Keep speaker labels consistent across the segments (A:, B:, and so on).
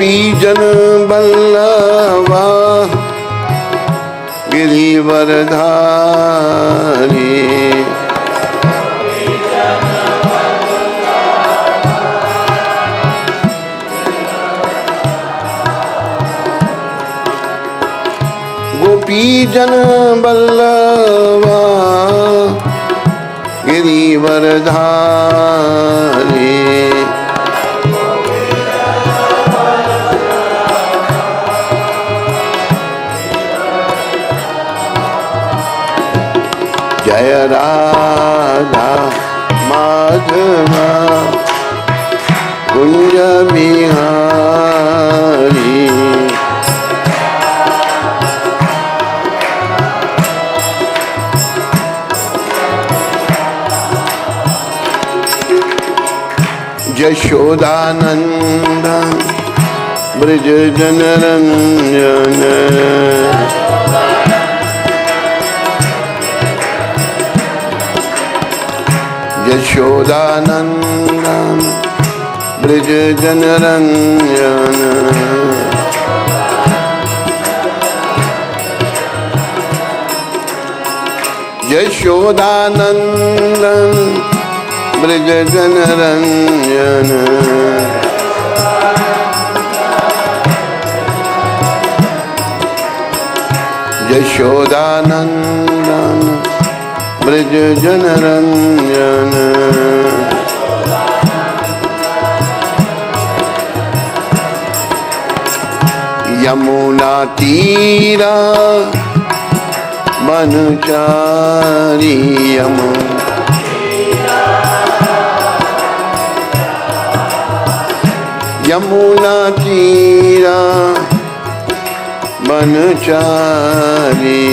A: गोपीजन बल्लवा गिरिवरधारी। गोपीजन बल्लवा गिरिवरधारी। जय राधा माधवा कुंज बिहारी। यशोदानंदन ब्रज जनरंजन। यशोदानंदन ब्रज जनरंजन। यशोदानंदन ब्रज जनरंजन। यशोदानंदन ब्रज जनरंजन। यमुना तीरा बनचारी। यमुना तीरा बनचारी।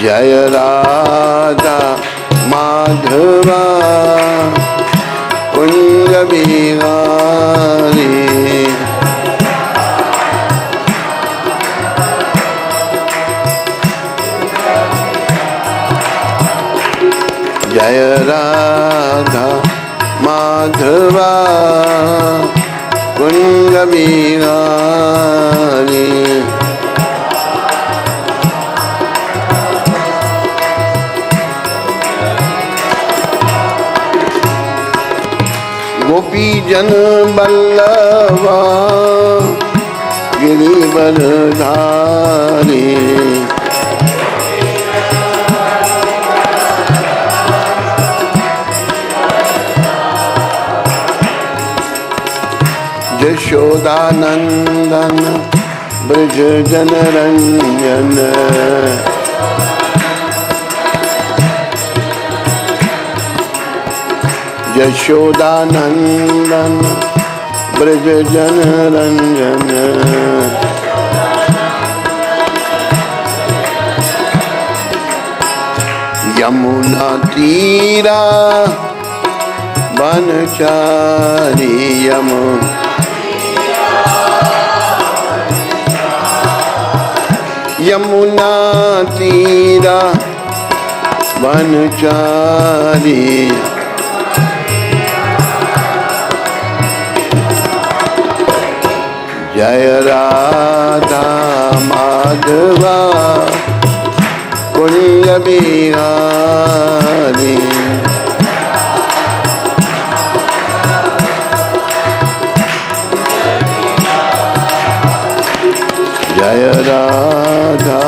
A: जय राधा माधवा कुंज बिहारी। जय राधा माधवा कुंज बिहारी। गोपीजन बल्लवा गिरिवरधारी। यशोदानंदन ब्रज जनरंजन। यशोदानंदन ब्रज जनरंजन। यमुना तीरा बनचारी। यमुना तीरा बनचारी। जय राधा माधवा कुंज बिहारी। जय राधा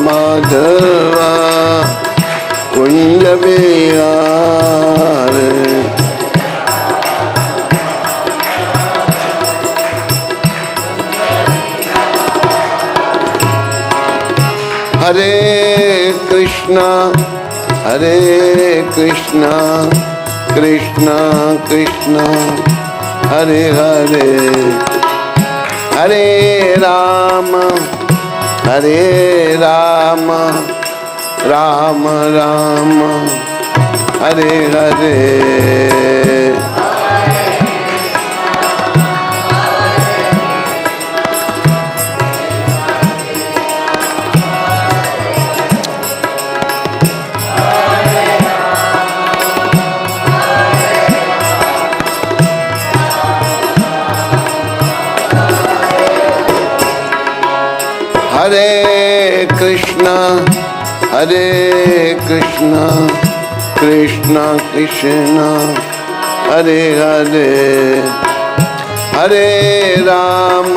A: माधवा कुंज बिहारी। हरे कृष्णा कृष्णा कृष्णा हरे हरे। हरे राम राम राम हरे हरे। हरे कृष्णा कृष्णा कृष्णा हरे हरे, हरे राम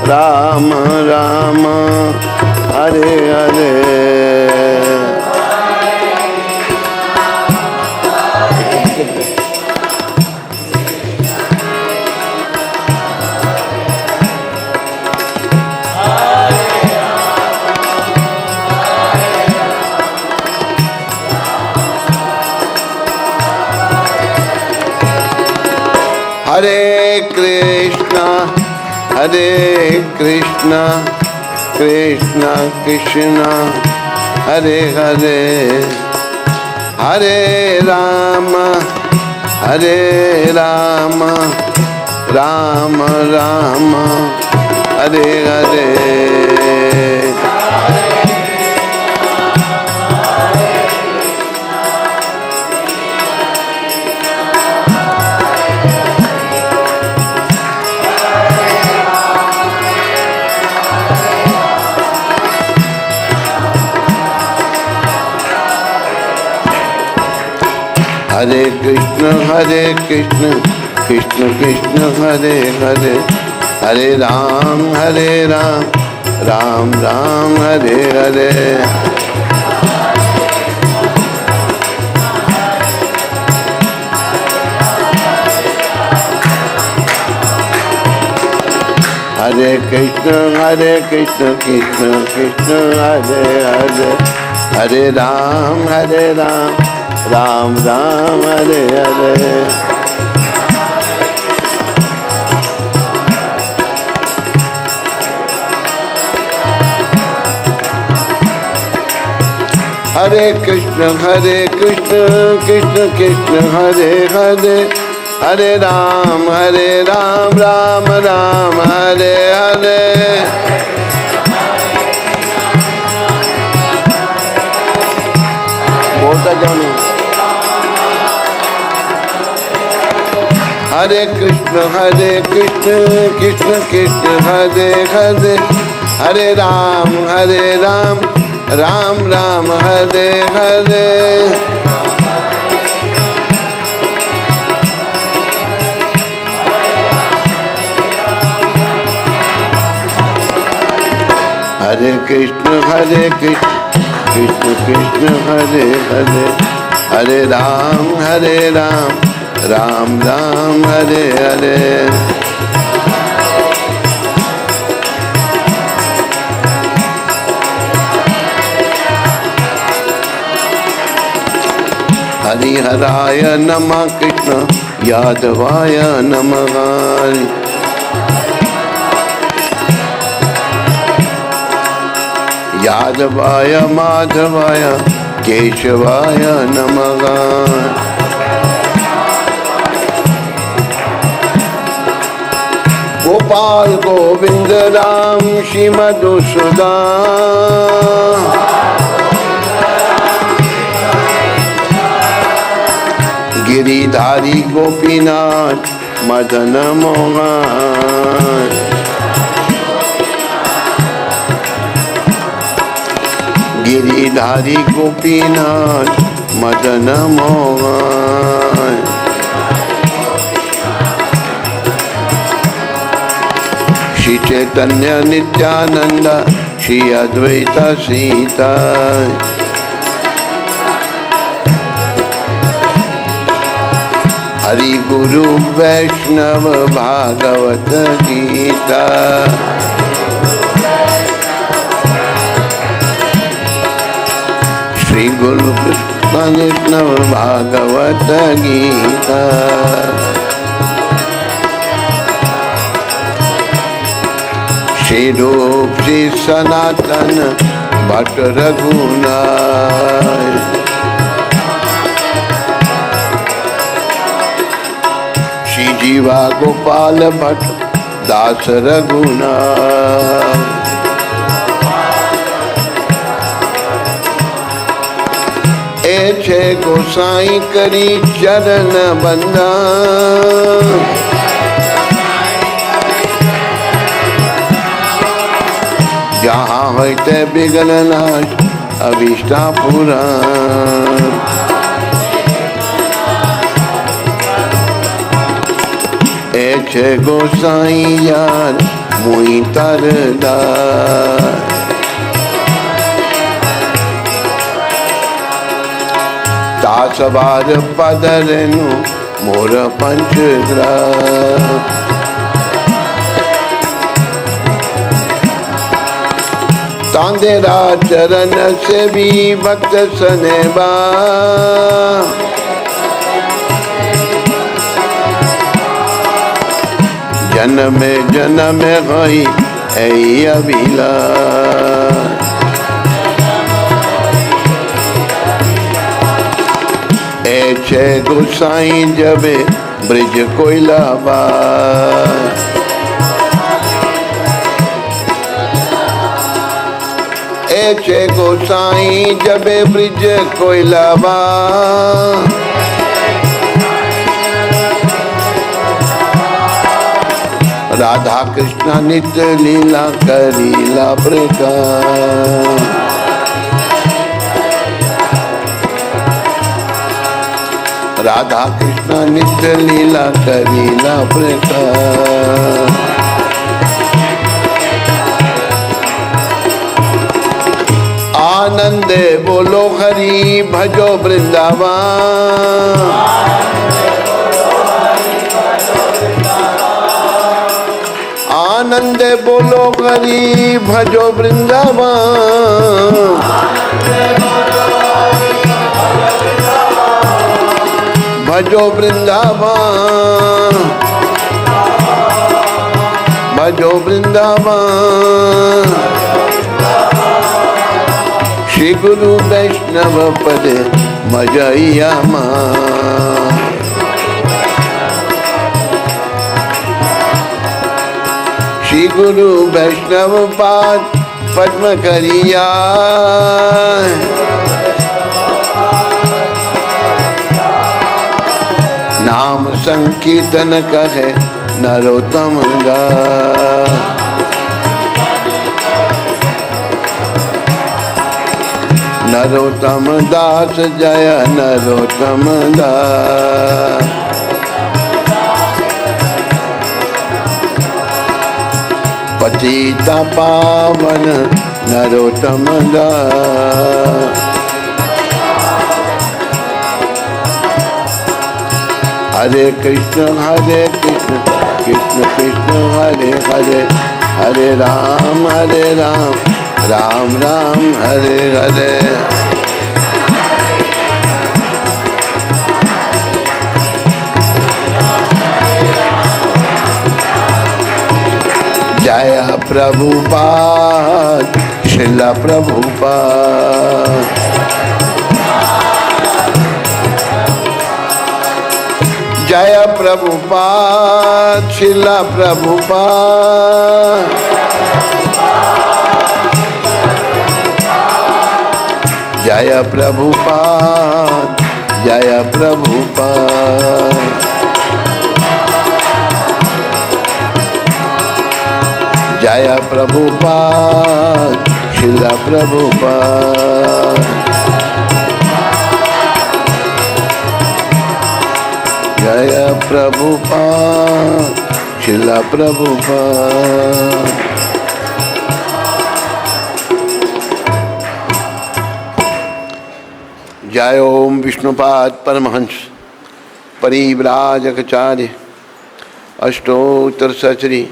A: राम राम हरे हरे। हरे कृष्णा कृष्णा कृष्णा हरे हरे, हरे राम राम राम हरे हरे। हरे कृष्ण कृष्ण कृष्ण हरे हरे, हरे राम राम राम हरे हरे। हरे कृष्ण कृष्ण कृष्ण हरे हरे, हरे राम राम राम हरे हरे। हरे कृष्ण कृष्ण कृष्ण हरे हरे, हरे राम राम राम हरे हरे। बोलता जाओ। हरे कृष्ण कृष्ण कृष्ण हरे हरे, हरे राम राम राम हरे हरे। हरे कृष्ण कृष्ण कृष्ण हरे हरे, हरे राम राम राम हरे हरे। हरिहराय नमः कृष्ण यादवाय नमः, यादवाय माधवाय केशवाय नमः। गोपाल गोविंद राम श्री मधुसूदन, गिरिधारी गोपीनाथ मदन मोहन, गिरिधारी गोपीनाथ मदन मोहन। श्री चैतन्य नित्यानंद श्री अद्वैत सीता, हरि गुरु वैष्णव भागवत गीता, श्री गुरु कृष्ण वैष्णव भागवत गीता। श्री रूप श्री सनातन भट्ट रघुनाथ, श्री जीवा गोपाल भट्ट दास रघुनाथ। ऐसे गोसाई करी चरण बंदा, भजते विघ्न नाश अभीष्टा पुराण। ऐसे गोसाई यार मुई तरदार। दास बार पदरनु मोर पंचग्राम। तांदेरा चरण से भी भक्त सनेबा। जन्म जन्म गई ऐ अभिलाष। ऐसे गोसाई जबे ब्रिज कोइलाबा। ऐसे गोसाई जबे ब्रिज कोइलाबा। राधा कृष्ण नित्य लीला करीला प्रकार। राधा कृष्ण नित्य लीला करीला प्रकार। आनंदे बोलो हरि भजो वृंदावन। आनंद बोलो हरि भजो वृंदावन। भजो वृंदावन भजो वृंदावन। श्री गुरु वैष्णव पदे मजैया मां। श्री गुरु वैष्णव पाद पद्म करिया। नाम संकीर्तन कहे नरोत्तम गाय। नरोत्तम दास जय नरोत्तम दास। पतिता पावन नरोत्तम दास। हरे कृष्ण कृष्ण कृष्ण हरे हरे। हरे राम राम राम हरे हरे। जय प्रभुपाद श्रील प्रभुपाद। जय प्रभुपाद श्रील प्रभुपाद। जय प्रभुपाद जय प्रभुपाद। जय प्रभुपाद श्रील प्रभुपाद। जय प्रभुपाद श्रील प्रभुपाद। जय ओम विष्णुपाद परमहंस परिव्राजकाचार्य अष्टोत्तर सचरी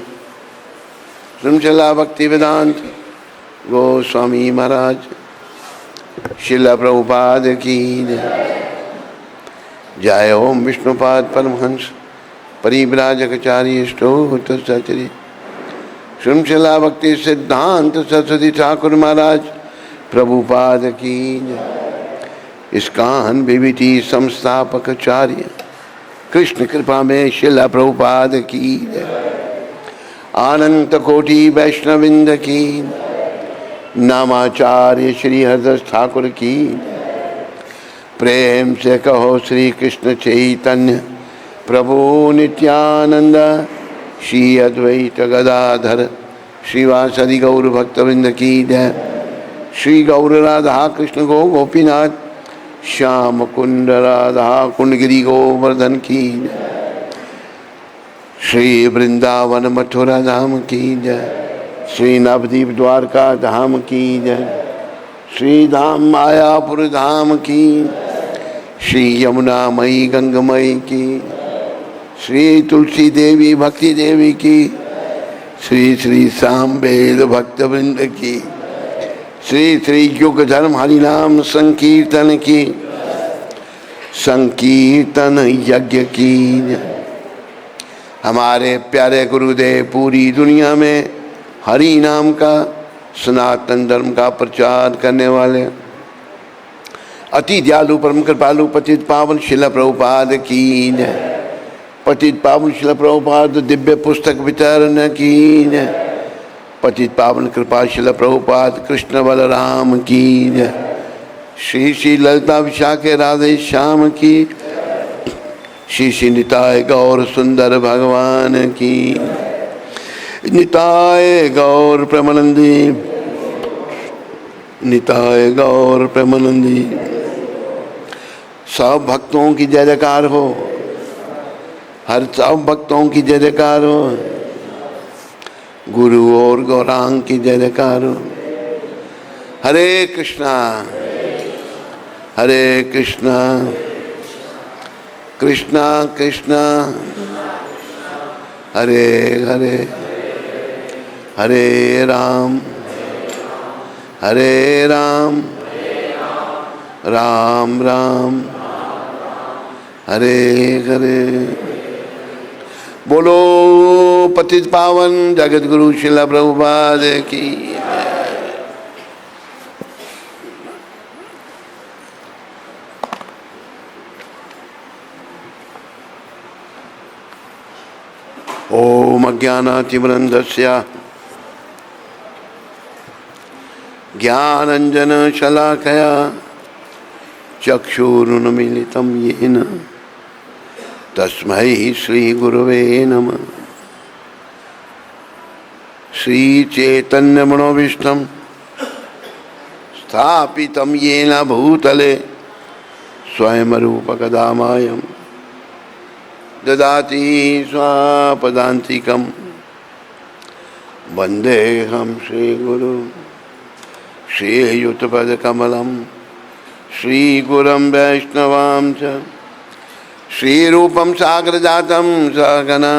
A: श्रृंखला भक्ति वेदांत गोस्वामी महाराज श्रील प्रभुपाद की जय ओम विष्णुपाद परमहंस परिव्राजकाचार्य अष्टोत्तर सचरी श्रृंखला भक्ति सिद्धांत सरस्वती ठाकुर महाराज प्रभुपाद की इस्कान विविधि संस्थापकाचार्य कृष्ण कृपा में श्रील प्रभुपाद की अनंत कोटि वैष्णविंद की नामाचार्य श्री हरदास ठाकुर की प्रेम से कहो श्री कृष्ण चैतन्य प्रभु नित्यानंद श्री अद्वैत गदाधर श्रीवासदि गौर भक्तवृंद की जय। श्री गौर राधा कृष्ण गो गोपीनाथ श्याम कुंड राधा कुंड गिरी गोवर्धन की जय। श्री वृंदावन मथुरा धाम की जय। श्री नवदीप द्वारका धाम की जय। श्री धाम मायापुर धाम की। श्री यमुना मई गंगमयी की। श्री तुलसी देवी भक्ति देवी की। श्री श्री सामवेद भक्त वृंद की। श्री श्री युग धर्म हरिनाम संकीर्तन की। संकीर्तन यज्ञ की। हमारे प्यारे गुरुदेव पूरी दुनिया में हरि नाम का सनातन धर्म का प्रचार करने वाले अति दयालु परम कृपालु पतित पावन शिला प्रभुपाद की जय। पतित पावन शिला प्रभुपाद दिव्य पुस्तक वितरण की जय। पतित पावन कृपा शिला प्रभुपाद कृष्ण बलराम की जय। श्री श्री ललिता विशाखे राधे श्याम की। श्री श्री निताय गौर सुंदर भगवान की। निताय गौर प्रेमानंदी। निताय गौर प्रेमानंदी। सब भक्तों की जय जयकार हो। हर सब भक्तों की जय जयकार हो। गुरु और गौरांग की जय जयकार हो। हरे कृष्णा हरे कृष्णा कृष्णा कृष्णा हरे हरे हरे राम राम राम हरे हरे। बोलो पतित पावन जगत गुरु शिला प्रभुपाद की। ओम अज्ञानातिमिरन्धस्य ज्ञानांजन शलाकया चक्षुरुन्मीलितं येन तस्मै श्री गुरवे नमः। श्री चैतन्य मनोभीष्टं स्थापितं येन भूतले स्वयं रूप कदा मायं ददाति स्वापदान्तिकं वन्देऽहं श्रीगुरु श्रीयुतपदकमलं श्रीगुरुं वैष्णवां च। श्रीरूपं साग्रजातं सहगना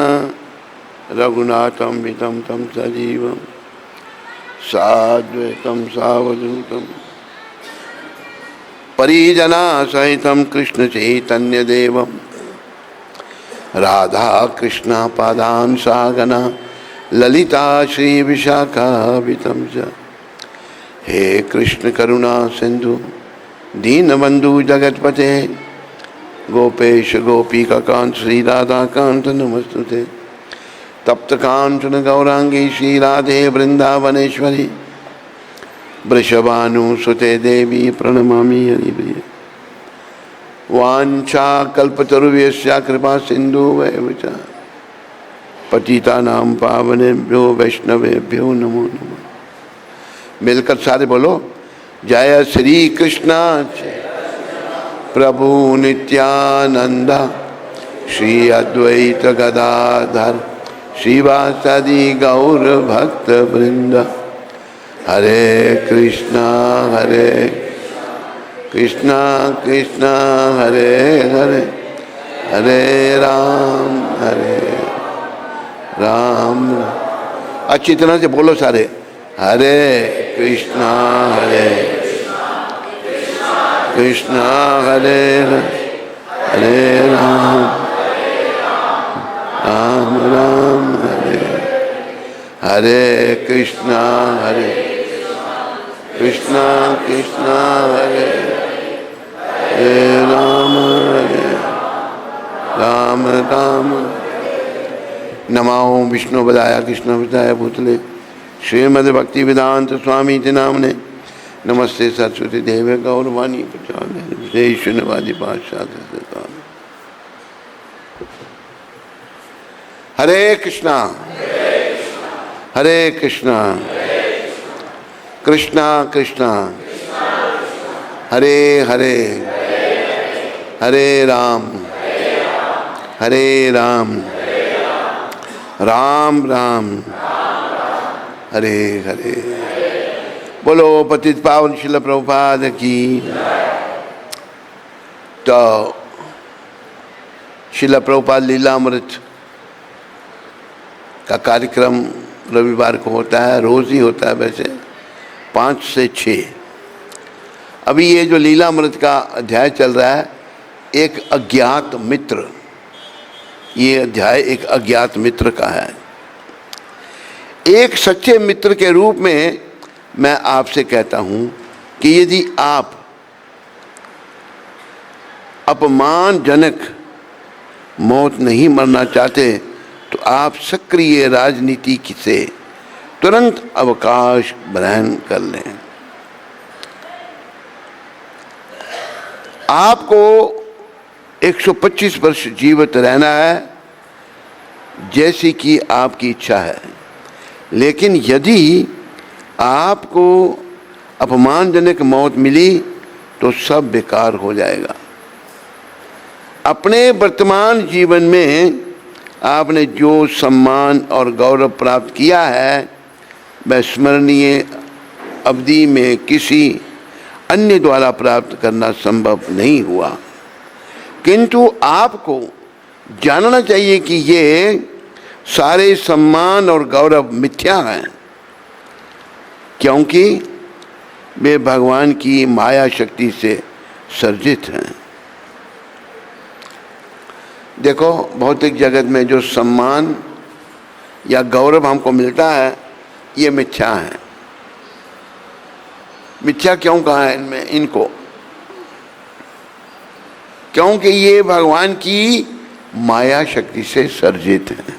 A: रघुनाथं वितं तं सजीवं साद्वैतं सावधूतं परिजना सहितं कृष्ण चैतन्यदेवं राधा कृष्ण पादान् सहगना ललिता श्री विशाखावितं च। हे कृष्ण करुणा सिंधु दीनबंधु जगतपते गोपेश गोपिका कांत श्री राधा कांत नमस्तुते। तप्त कांचन गौरांगी श्री राधे वृंदावनेश्वरी वृषभानुसुते देवी प्रणमामि हरिप्रिये। वाञ्छा कल्पतरुभ्यश्च कृपा सिन्धुभ्येव च पतितानां पावनेभ्यो वैष्णवेभ्यो नमो नमः। मिलकर सारे बोलो जय श्री कृष्ण प्रभु नित्यानंद श्री अद्वैत गदाधर श्रीवासदि गौर भक्त वृंद। हरे कृष्णा कृष्णा हरे हरे हरे राम अच्छी तरह से बोलो सारे। हरे कृष्णा कृष्णा हरे हरे राम राम हरे हरे कृष्णा कृष्णा हरे हरे राम राम। नमो विष्णु बदाया कृष्ण बदाया भूतले श्रीमद् भक्ति वेदांत स्वामी के नामने नमस्ते सरस्वती देवे गौरवाणी प्रचार शून्यवादी पाठशाला। हरे कृष्णा हरे कृष्णा कृष्णा कृष्णा हरे हरे हरे राम राम राम हरे हरे। बोलो पतित पावन श्रील प्रभुपाद की। तो श्रील प्रभुपाद लीलामृत का कार्यक्रम रविवार को होता है, रोज़ ही होता है वैसे, 5 से 6। अभी ये जो लीलामृत का अध्याय चल रहा है, एक अज्ञात मित्र, ये अध्याय एक अज्ञात मित्र का है। एक सच्चे मित्र के रूप में मैं आपसे कहता हूँ कि यदि आप अपमानजनक मौत नहीं मरना चाहते तो आप सक्रिय राजनीति से तुरंत अवकाश ग्रहण कर लें। आपको 125 वर्ष जीवित रहना है जैसी कि आपकी इच्छा है, लेकिन यदि आपको अपमानजनक मौत मिली तो सब बेकार हो जाएगा। अपने वर्तमान जीवन में आपने जो सम्मान और गौरव प्राप्त किया है वह स्मरणीय अवधि में किसी अन्य द्वारा प्राप्त करना संभव नहीं हुआ, किंतु आपको जानना चाहिए कि ये सारे सम्मान और गौरव मिथ्या हैं, क्योंकि वे भगवान की माया शक्ति से सर्जित हैं। देखो, भौतिक जगत में जो सम्मान या गौरव हमको मिलता है ये मिथ्या है। मिथ्या क्यों कहा है इनमें इनको? क्योंकि ये भगवान की माया शक्ति से सर्जित है।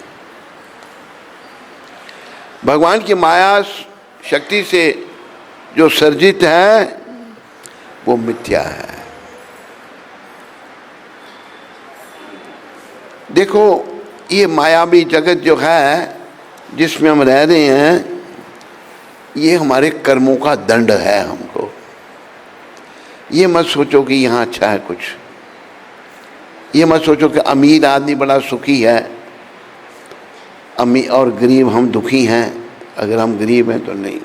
A: भगवान की माया शक्ति से जो सर्जित है वो मिथ्या है। देखो, ये मायावी जगत जो है जिसमें हम रह रहे हैं, ये हमारे कर्मों का दंड है हमको। ये मत सोचो कि यहाँ अच्छा है कुछ। ये मत सोचो कि अमीर आदमी बड़ा सुखी है, अमीर और गरीब हम दुखी हैं। अगर हम गरीब हैं तो नहीं।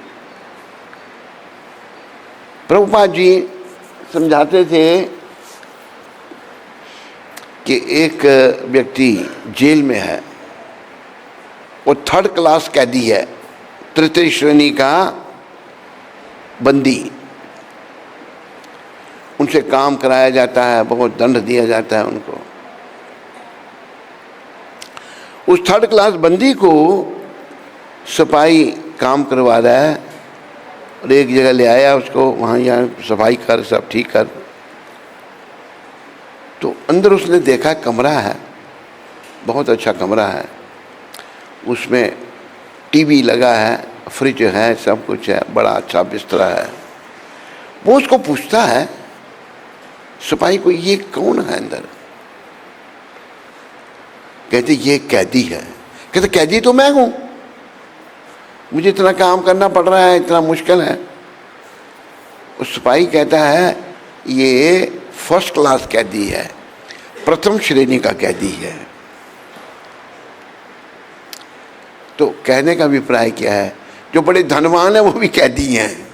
A: प्रभुपाद जी समझाते थे कि एक व्यक्ति जेल में है, वो 3rd क्लास कैदी है, तृतीय श्रेणी का बंदी। उनसे काम कराया जाता है, बहुत दंड दिया जाता है उनको। उस 3rd क्लास बंदी को सफाई काम करवा रहा है और एक जगह ले आया उसको, वहाँ यहाँ सफाई कर, सब ठीक कर। तो अंदर उसने देखा कमरा है, बहुत अच्छा कमरा है, उसमें टीवी लगा है, फ्रिज है, सब कुछ है, बड़ा अच्छा बिस्तरा है। वो उसको पूछता है सिपाही को, ये कौन है अंदर? कहते ये कैदी है। कहते कैदी तो मैं हूं, मुझे इतना काम करना पड़ रहा है, इतना मुश्किल है। उस सिपाही कहता है ये 1st क्लास कैदी है, प्रथम श्रेणी का कैदी है। तो कहने का अभिप्राय क्या है? जो बड़े धनवान है वो भी कैदी हैं,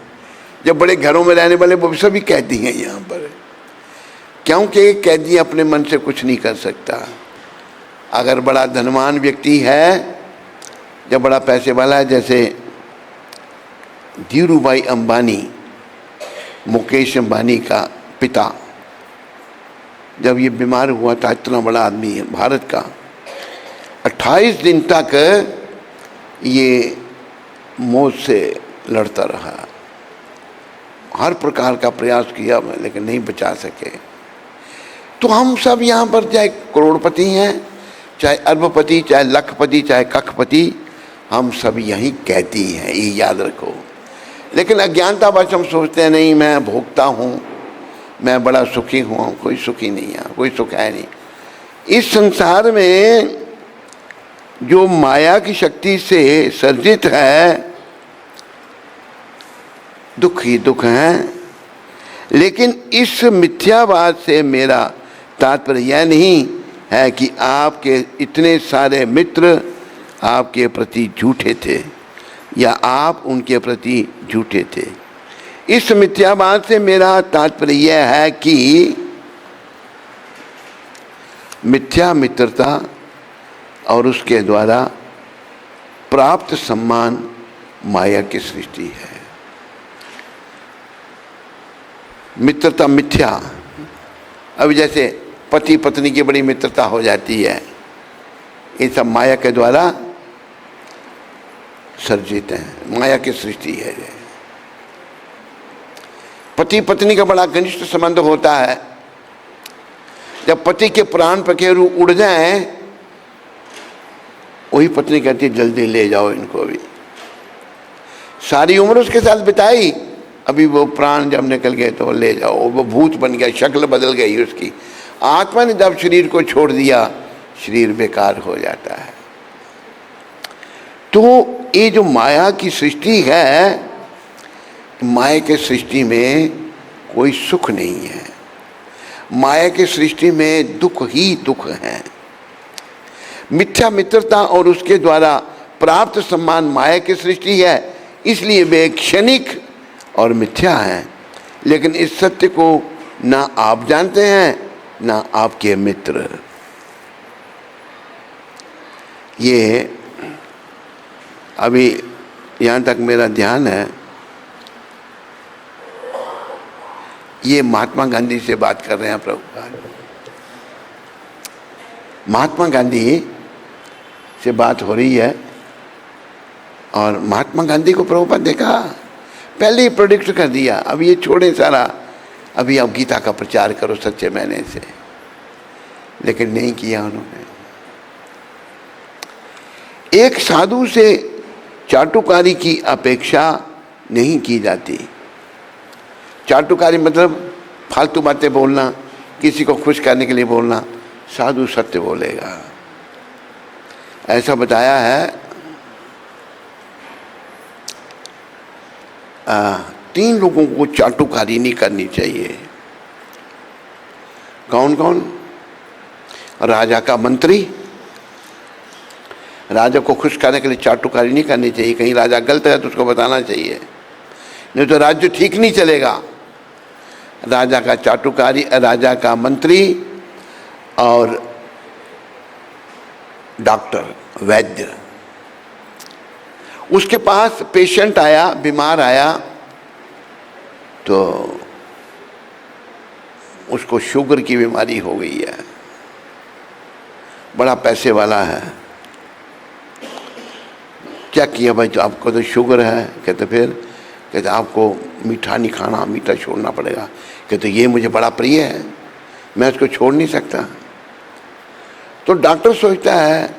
A: जो बड़े घरों में रहने वाले वो भी सभी कैदी हैं यहाँ पर, क्योंकि कैदी अपने मन से कुछ नहीं कर सकता। अगर बड़ा धनवान व्यक्ति है, जब बड़ा पैसे वाला है, जैसे धीरूभाई अंबानी, मुकेश अंबानी का पिता, जब ये बीमार हुआ था, इतना बड़ा आदमी है भारत का, 28 दिन तक ये मौत से लड़ता रहा। हर प्रकार का प्रयास किया लेकिन नहीं बचा सके। तो हम सब यहाँ पर चाहे करोड़पति हैं, चाहे अरबपति, चाहे लखपति, चाहे कखपति, हम सब यहीं कैदी हैं, ये याद रखो। लेकिन अज्ञानतावश हम सोचते हैं नहीं मैं भोगता हूँ, मैं बड़ा सुखी हुआ। कोई सुखी नहीं है, कोई सुख है नहीं। इस संसार में जो माया की शक्ति से सर्जित है, दुख ही दुख है। लेकिन इस मिथ्यावाद से मेरा तात्पर्य यह नहीं है कि आपके इतने सारे मित्र आपके प्रति झूठे थे या आप उनके प्रति झूठे थे। इस मिथ्यावाद से मेरा तात्पर्य यह है कि मिथ्या मित्रता और उसके द्वारा प्राप्त सम्मान माया की सृष्टि है। मित्रता मिथ्या, अब जैसे पति पत्नी की बड़ी मित्रता हो जाती है, ये सब माया के द्वारा सर्जित हैं, माया की सृष्टि है। पति पत्नी का बड़ा घनिष्ठ संबंध होता है। जब पति के प्राण पखेरु उड़ जाएं, वही पत्नी कहती है जल्दी ले जाओ इनको। भी सारी उम्र उसके साथ बिताई, अभी वो प्राण जब निकल गए तो ले जाओ। वो भूत बन गया, शक्ल बदल गई उसकी। आत्मा ने जब शरीर को छोड़ दिया, शरीर बेकार हो जाता है। तो ये जो माया की सृष्टि है, माया के सृष्टि में कोई सुख नहीं है। माया के सृष्टि में दुख ही दुख है। मिथ्या मित्रता और उसके द्वारा प्राप्त सम्मान माया की सृष्टि है, इसलिए वे क्षणिक और मिथ्या हैं। लेकिन इस सत्य को ना आप जानते हैं ना आपके मित्र। ये अभी यहाँ तक मेरा ध्यान है, ये महात्मा गांधी से बात कर रहे हैं प्रभुपाद। महात्मा गांधी से बात हो रही है और महात्मा गांधी को प्रभुपाद देखा, पहले ही प्रोडिक्ट कर दिया, अब ये छोड़े सारा, अभी आप गीता का प्रचार करो सच्चे मायने से। लेकिन नहीं किया उन्होंने। एक साधु से चाटुकारी की अपेक्षा नहीं की जाती। चाटुकारी मतलब फालतू बातें बोलना, किसी को खुश करने के लिए बोलना। साधु सत्य बोलेगा, ऐसा बताया है। 3 लोगों को चाटुकारी नहीं करनी चाहिए। कौन कौन? राजा का मंत्री। राजा को खुश करने के लिए चाटुकारी नहीं करनी चाहिए। कहीं राजा गलत है तो उसको बताना चाहिए, नहीं तो राज्य ठीक नहीं चलेगा। राजा का चाटुकारी, राजा का मंत्री और डॉक्टर, वैद्य। उसके पास पेशेंट आया, बीमार आया, तो उसको शुगर की बीमारी हो गई है, बड़ा पैसे वाला है। क्या किया भाई? तो आपको तो शुगर है। कहते फिर? कहते आपको मीठा नहीं खाना, मीठा छोड़ना पड़ेगा। कहते ये मुझे बड़ा प्रिय है, मैं इसको छोड़ नहीं सकता। तो डॉक्टर सोचता है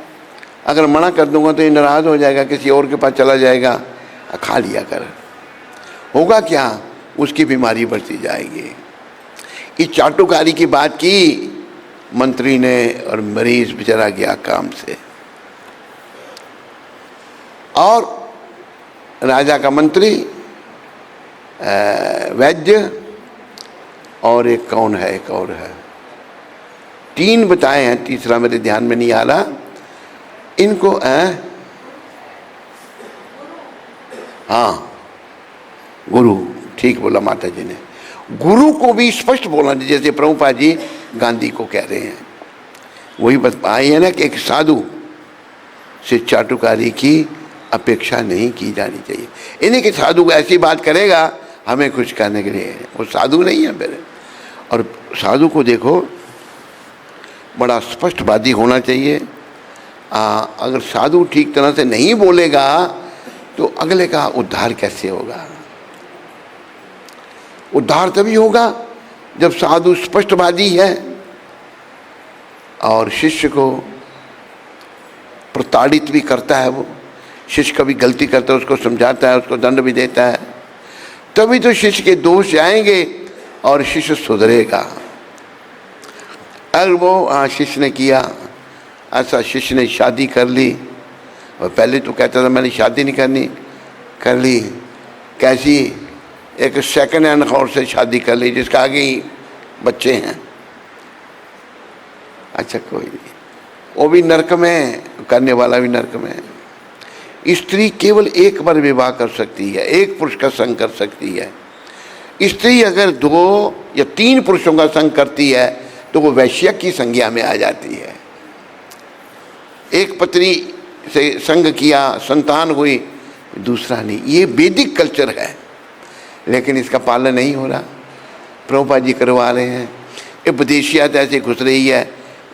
A: अगर मना कर दूंगा तो ये नाराज़ हो जाएगा, किसी और के पास चला जाएगा, खा लिया कर। होगा क्या? उसकी बीमारी बढ़ती जाएगी। इस चाटुकारी की बात की मंत्री ने और मरीज बेचारा गया काम से। और राजा का मंत्री, वैद्य और एक कौन है, एक और है। 3 बताए हैं, तीसरा मेरे ध्यान में नहीं आ रहा। इनको हाँ, गुरु, ठीक बोला माता जी ने। गुरु को भी स्पष्ट बोलना, जैसे प्रभुपाद जी गांधी को कह रहे हैं। वही बात आई है ना कि एक साधु से चाटुकारी की अपेक्षा नहीं की जानी चाहिए। इन्हीं के साधु ऐसी बात करेगा हमें खुश करने के लिए, वो साधु नहीं है मेरे। और साधु को देखो, बड़ा स्पष्टवादी होना चाहिए। अगर साधु ठीक तरह से नहीं बोलेगा तो अगले का उद्धार कैसे होगा? उद्धार तभी होगा जब साधु स्पष्टवादी है और शिष्य को प्रताड़ित भी करता है। वो शिष्य कभी गलती करता है, उसको समझाता है, उसको दंड भी देता है, तभी तो शिष्य के दोष जाएंगे और शिष्य सुधरेगा। अगर वो शिष्य ने किया ऐसा, शिष्य ने शादी कर ली और पहले तो कहता था मैंने शादी नहीं करनी, कर ली। कैसी? एक सेकंड हैंड हाउस से शादी कर ली जिसका आगे ही बच्चे हैं। अच्छा कोई नहीं, वो भी नरक में, करने वाला भी नरक में। स्त्री केवल एक बार विवाह कर सकती है, एक पुरुष का संग कर सकती है। स्त्री अगर 2 या 3 पुरुषों का संग करती है तो वो वैश्या की संज्ञा में आ जाती है। एक पत्नी से संग किया, संतान हुई, दूसरा नहीं। ये वैदिक कल्चर है, लेकिन इसका पालन नहीं हो रहा। प्रभुपाद जी करवा रहे हैं। ये विदेशियात ऐसे घुस रही है,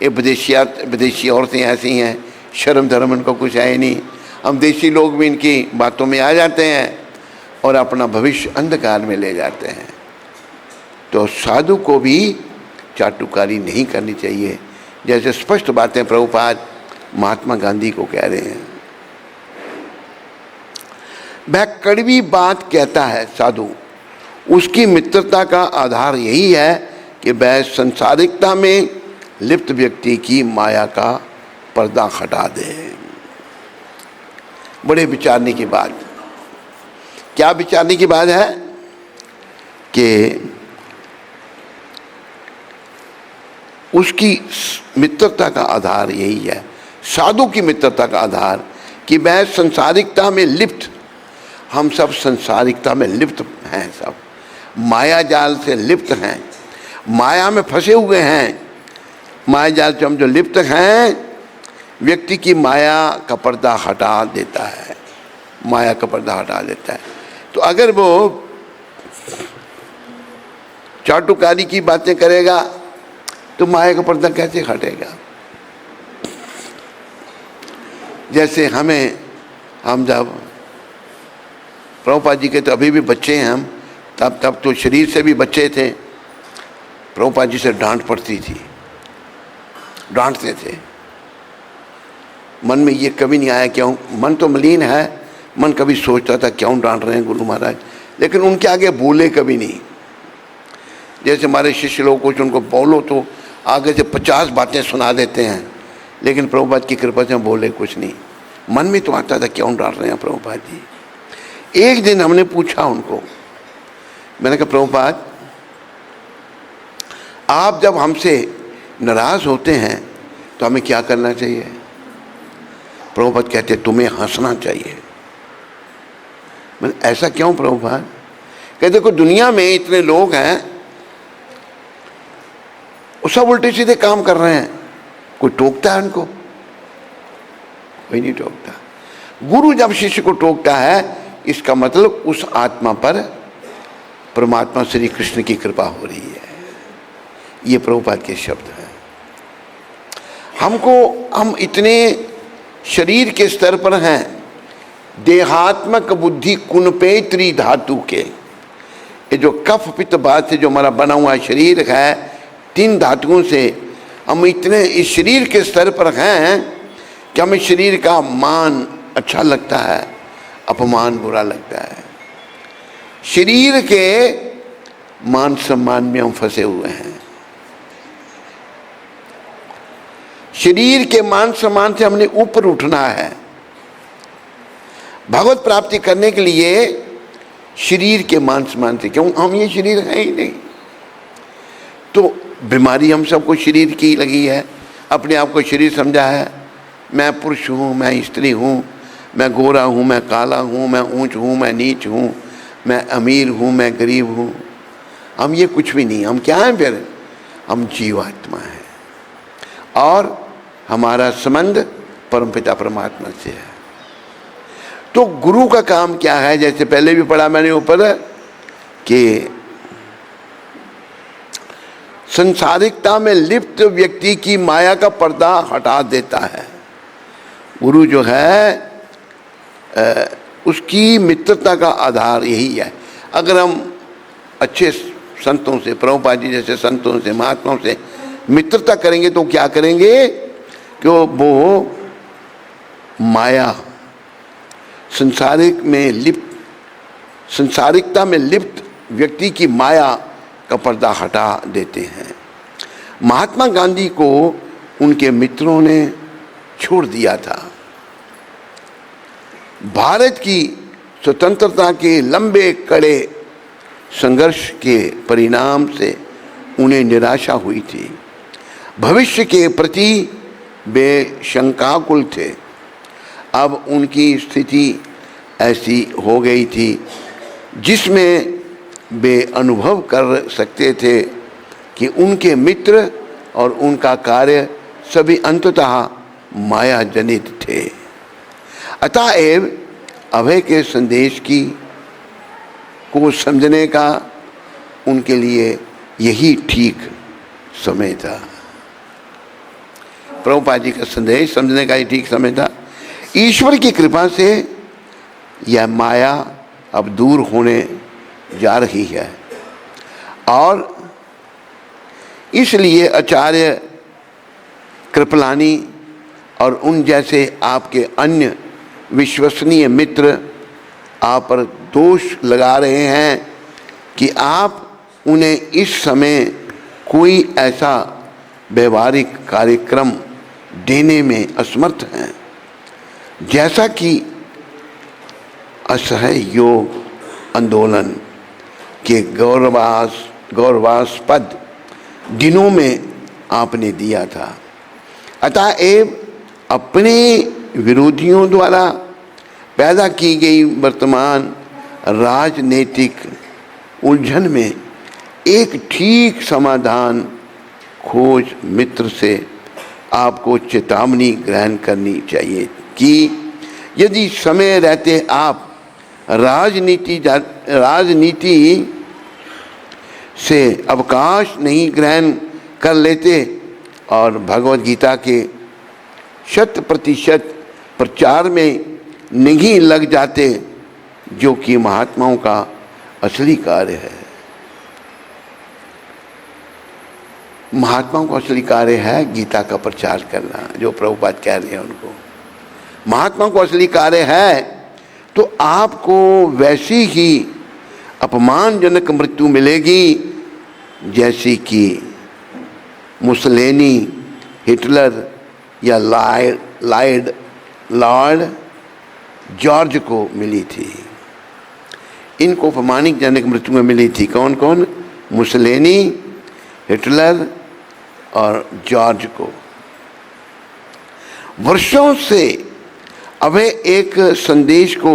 A: ये विदेशी औरतें ऐसी हैं, शर्म धर्म इनको कुछ है ही नहीं। हम देशी लोग भी इनकी बातों में आ जाते हैं और अपना भविष्य अंधकार में ले जाते हैं। तो साधु को भी चाटुकारी नहीं करनी चाहिए, जैसे स्पष्ट बातें प्रभुपाद महात्मा गांधी को कह रहे हैं। वह कड़वी बात कहता है साधु, उसकी मित्रता का आधार यही है कि वह संसारिकता में लिप्त व्यक्ति की माया का पर्दा हटा दे। बड़े विचारने की बात। क्या विचारने की बात है कि उसकी मित्रता का आधार यही है, साधु की मित्रता का आधार कि वह संसारिकता में लिप्त, हम सब संसारिकता में लिप्त हैं, सब माया जाल से लिप्त हैं, माया में फंसे हुए हैं। माया जाल से हम जो लिप्त हैं, व्यक्ति की माया का पर्दा हटा देता है, माया का पर्दा हटा देता है। तो अगर वो चाटुकारी की बातें करेगा तो माया का पर्दा कैसे हटेगा? जैसे हम जब प्रभुपाद जी के तो अभी भी बच्चे हैं हम, तब तो शरीर से भी बच्चे थे। प्रभुपाद जी से डांट पड़ती थी, डांटते थे। मन में ये कभी नहीं आया क्यों, मन तो मलिन है, मन कभी सोचता था क्यों डांट रहे हैं गुरु महाराज, लेकिन उनके आगे बोले कभी नहीं। जैसे हमारे शिष्य लोग कुछ उनको बोलो तो आगे से 50 बातें सुना देते हैं, लेकिन प्रभुपाद की कृपा से बोले कुछ नहीं। मन में तो आता था क्यों डांट रहे हैं प्रभुपाद जी। एक दिन हमने पूछा उनको, मैंने कहा प्रभुपाद आप जब हमसे नाराज होते हैं तो हमें क्या करना चाहिए? प्रभुपाद कहते तुम्हें हंसना चाहिए। मैंने ऐसा क्यों प्रभुपाद? कहते देखो दुनिया में इतने लोग हैं, वो सब उल्टे सीधे काम कर रहे हैं, कोई टोकता है उनको? कोई नहीं टोकता। गुरु जब शिष्य को टोकता है, इसका मतलब उस आत्मा पर परमात्मा श्री कृष्ण की कृपा हो रही है। ये प्रभुपाद के शब्द हैं। हम इतने शरीर के स्तर पर हैं, देहात्मक बुद्धि कुनपेत्री धातु के, ये जो कफ पित्त बात से जो हमारा बना हुआ शरीर है, 3 धातुओं से हम इतने इस शरीर के स्तर पर हैं कि हमें शरीर का मान अच्छा लगता है, अपमान बुरा लगता है। शरीर के मान सम्मान में हम फंसे हुए हैं। शरीर के मान सम्मान से हमने ऊपर उठना है। भगवत प्राप्ति करने के लिए शरीर के मान सम्मान से, क्यों हम ये शरीर है ही नहीं, तो बीमारी हम सबको शरीर की लगी है। अपने आप को शरीर समझा है, मैं पुरुष हूँ, मैं स्त्री हूँ, मैं गोरा हूँ, मैं काला हूँ, मैं ऊंच हूँ, मैं नीच हूँ, मैं अमीर हूँ, मैं गरीब हूँ। हम ये कुछ भी नहीं, हम क्या हैं फिर? हम जीवात्मा हैं और हमारा संबंध परमपिता परमात्मा से है। तो गुरु का काम क्या है? जैसे पहले भी पढ़ा मैंने ऊपर कि संसारिकता में लिप्त व्यक्ति की माया का पर्दा हटा देता है। गुरु जो है उसकी मित्रता का आधार यही है। अगर हम अच्छे संतों से, प्रभुपाद जी जैसे संतों से, महात्माओं से मित्रता करेंगे तो क्या करेंगे कि वो माया संसारिकता में लिप्त व्यक्ति की माया का पर्दा हटा देते हैं। महात्मा गांधी को उनके मित्रों ने छोड़ दिया था। भारत की स्वतंत्रता के लंबे कड़े संघर्ष के परिणाम से उन्हें निराशा हुई थी। भविष्य के प्रति वे शंकाकुल थे। अब उनकी स्थिति ऐसी हो गई थी जिसमें वे अनुभव कर सकते थे कि उनके मित्र और उनका कार्य सभी अंततः माया जनित थे। अतएव अभय के संदेश को समझने का उनके लिए यही ठीक समय था। प्रभुपाद जी का संदेश समझने का ही ठीक समय था। ईश्वर की कृपा से यह माया अब दूर होने जा रही है और इसलिए आचार्य कृपलानी और उन जैसे आपके अन्य विश्वसनीय मित्र आप पर दोष लगा रहे हैं कि आप उन्हें इस समय कोई ऐसा व्यवहारिक कार्यक्रम देने में असमर्थ हैं जैसा कि असहयोग आंदोलन के गौरवास्पद दिनों में आपने दिया था। अतएव अपने विरोधियों द्वारा पैदा की गई वर्तमान राजनीतिक उलझन में एक ठीक समाधान खोज मित्र से आपको चेतावनी ग्रहण करनी चाहिए कि यदि समय रहते आप राजनीति से अवकाश नहीं ग्रहण कर लेते और भगवद गीता के 100% प्रचार में नहीं लग जाते जो कि महात्माओं का असली कार्य है। महात्माओं का असली कार्य है गीता का प्रचार करना, जो प्रभुपाद कह रहे हैं उनको। महात्माओं को असली कार्य है तो आपको वैसी ही अपमानजनक मृत्यु मिलेगी जैसी कि मुसोलिनी, हिटलर या लॉर्ड जॉर्ज को मिली थी। इनको अपमानजनक मृत्यु में मिली थी। कौन कौन? मुसोलिनी, हिटलर और जॉर्ज को। वर्षों से अभय एक संदेश को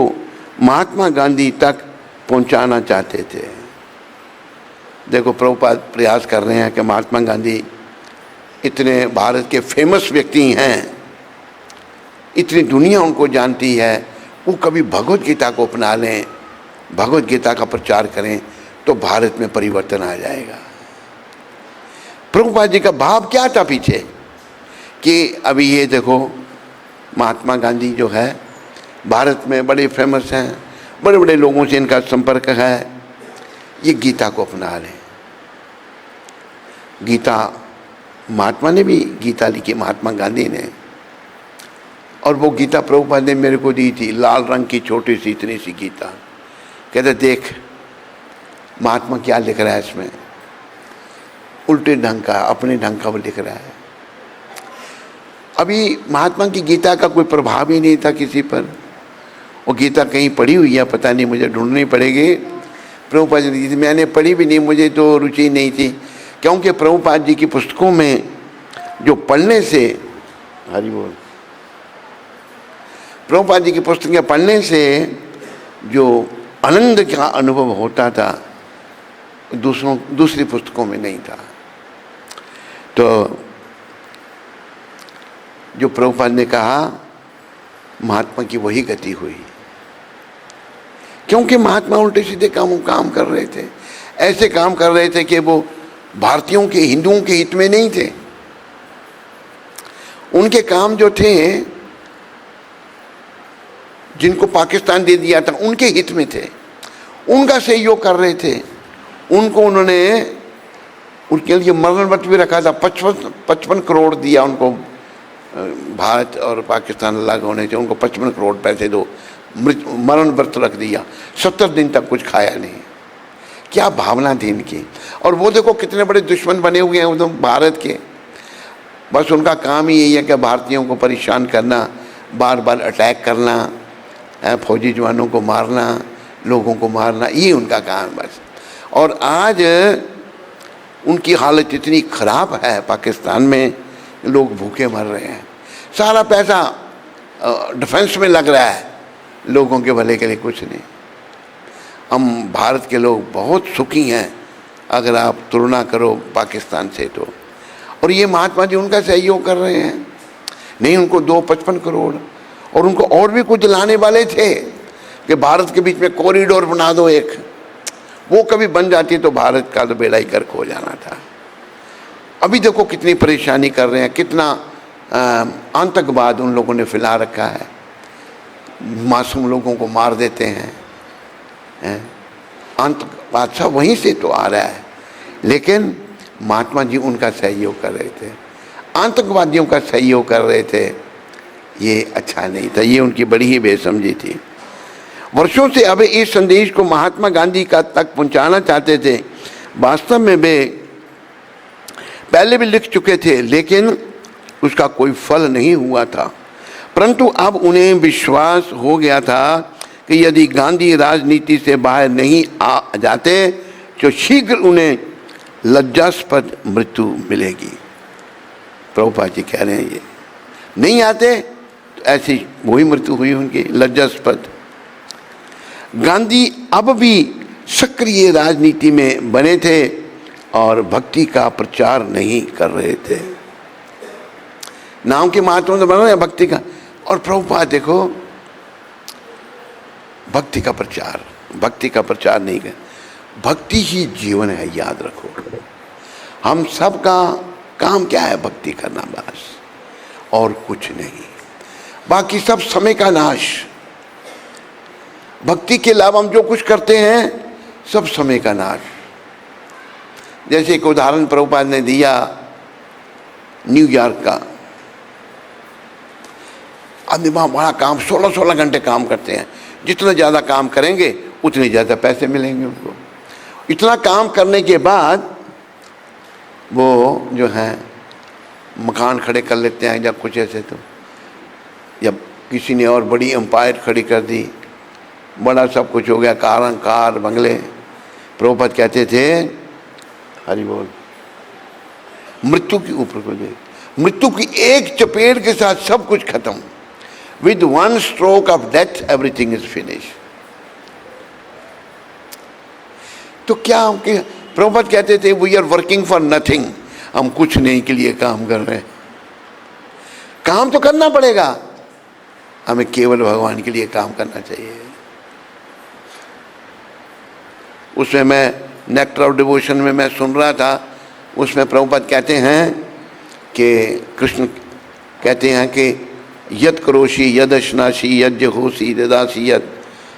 A: महात्मा गांधी तक पहुंचाना चाहते थे। देखो प्रभुपाद प्रयास कर रहे हैं कि महात्मा गांधी इतने भारत के फेमस व्यक्ति हैं, इतनी दुनिया उनको जानती है, वो कभी भगवद गीता को अपना लें, भगवद गीता का प्रचार करें तो भारत में परिवर्तन आ जाएगा। प्रभुपाद जी का भाव क्या था पीछे कि अभी ये देखो महात्मा गांधी जो है भारत में बड़े फेमस हैं, बड़े बड़े लोगों से इनका संपर्क है, ये गीता को अपना लें। गीता महात्मा ने भी गीता लिखी, महात्मा गांधी ने, और वो गीता प्रभुपाद ने मेरे को दी थी, लाल रंग की छोटी सी इतनी सी गीता। कहते देख महात्मा क्या लिख रहा है इसमें, उल्टे ढंग का, अपने ढंग का वो लिख रहा है। अभी महात्मा की गीता का कोई प्रभाव ही नहीं था किसी पर। वो गीता कहीं पढ़ी हुई है पता नहीं, मुझे ढूंढनी पड़ेगी। प्रभुपाद जी मैंने पढ़ी भी नहीं, मुझे तो रुचि नहीं थी, क्योंकि प्रभुपाद जी की पुस्तकों में जो पढ़ने से, हरि बोल, प्रभुपाद जी की पुस्तकें पढ़ने से जो आनंद का अनुभव होता था दूसरी पुस्तकों में नहीं था। तो जो प्रभुपाद ने कहा महात्मा की वही गति हुई, क्योंकि महात्मा उल्टे सीधे काम कर रहे थे। ऐसे काम कर रहे थे कि वो भारतीयों के, हिंदुओं के हित में नहीं थे। उनके काम जो थे, जिनको पाकिस्तान दे दिया था, उनके हित में थे, उनका सहयोग कर रहे थे। उनको उन्होंने उनके लिए मरण व्रत भी रखा था, 55 करोड़ दिया उनको। भारत और पाकिस्तान अलग होने से उनको 55 करोड़ पैसे दो, मरण व्रत रख दिया, 70 दिन तक कुछ खाया नहीं। क्या भावना थी इनकी। और वो देखो कितने बड़े दुश्मन बने हुए हैं उधर भारत के। बस उनका काम ही यही है कि भारतीयों को परेशान करना, बार बार अटैक करना, फौजी जवानों को मारना, लोगों को मारना, ये उनका काम बस। और आज उनकी हालत इतनी ख़राब है पाकिस्तान में, लोग भूखे मर रहे हैं। सारा पैसा डिफेंस में लग रहा है, लोगों के भले के लिए कुछ नहीं। हम भारत के लोग बहुत सुखी हैं अगर आप तुलना करो पाकिस्तान से तो। और ये महात्मा जी उनका सहयोग कर रहे हैं। नहीं, उनको 255 करोड़, और उनको और भी कुछ लाने वाले थे कि भारत के बीच में कॉरिडोर बना दो एक, वो कभी बन जाती तो भारत का तो बेड़ा ही गर्क हो जाना था। अभी देखो कितनी परेशानी कर रहे हैं, कितना आतंकवाद उन लोगों ने फैला रखा है, मासूम लोगों को मार देते हैं। आतंकवाद सब वहीं से तो आ रहा है। लेकिन महात्मा जी उनका सहयोग कर रहे थे, आतंकवादियों का सहयोग कर रहे थे, ये अच्छा नहीं था, ये उनकी बड़ी ही बेसमझी थी। वर्षों से अब इस संदेश को महात्मा गांधी का तक पहुंचाना चाहते थे। वास्तव में वे पहले भी लिख चुके थे, लेकिन उसका कोई फल नहीं हुआ था। परंतु अब उन्हें विश्वास हो गया था कि यदि गांधी राजनीति से बाहर नहीं आ जाते तो शीघ्र उन्हें लज्जास्पद मृत्यु मिलेगी। प्रभुपाद जी कह रहे हैं ये नहीं आते तो ऐसी वही मृत्यु हुई उनकी, लज्जास्पद। गांधी अब भी सक्रिय राजनीति में बने थे और भक्ति का प्रचार नहीं कर रहे थे। नाम के महात्मा तो बना है भक्ति का। और प्रभुपाद देखो भक्ति का प्रचार नहीं कर, भक्ति ही जीवन है, याद रखो। हम सब का काम क्या है? भक्ति करना बस, और कुछ नहीं। बाकी सब समय का नाश। भक्ति के अलावा हम जो कुछ करते हैं सब समय का नाश। जैसे एक उदाहरण प्रभुपाद ने दिया न्यूयॉर्क का। आदमी वहाँ बड़ा काम 16-16 घंटे काम करते हैं। जितना ज़्यादा काम करेंगे उतने ज़्यादा पैसे मिलेंगे उनको। इतना काम करने के बाद वो जो है मकान खड़े कर लेते हैं या कुछ ऐसे। तो जब किसी ने और बड़ी एम्पायर खड़ी कर दी, बड़ा सब कुछ हो गया, कार बंगले। प्रभुपाद कहते थे हरि बोल, मृत्यु के ऊपर को दे, मृत्यु की एक चपेट के साथ सब कुछ खत्म। With one stroke of death everything is finish. तो क्या प्रभुपाद कहते थे we are working for nothing, हम कुछ नहीं के लिए काम कर रहे हैं। काम तो करना पड़ेगा, हमें केवल भगवान के लिए काम करना चाहिए। उसमें मैं नेक्टर ऑफ डिवोशन में मैं सुन रहा था, उसमें प्रभुपाद कहते हैं कि कृष्ण कहते हैं कि यत करोषि यद अश्नासी यद जहोसी ददासी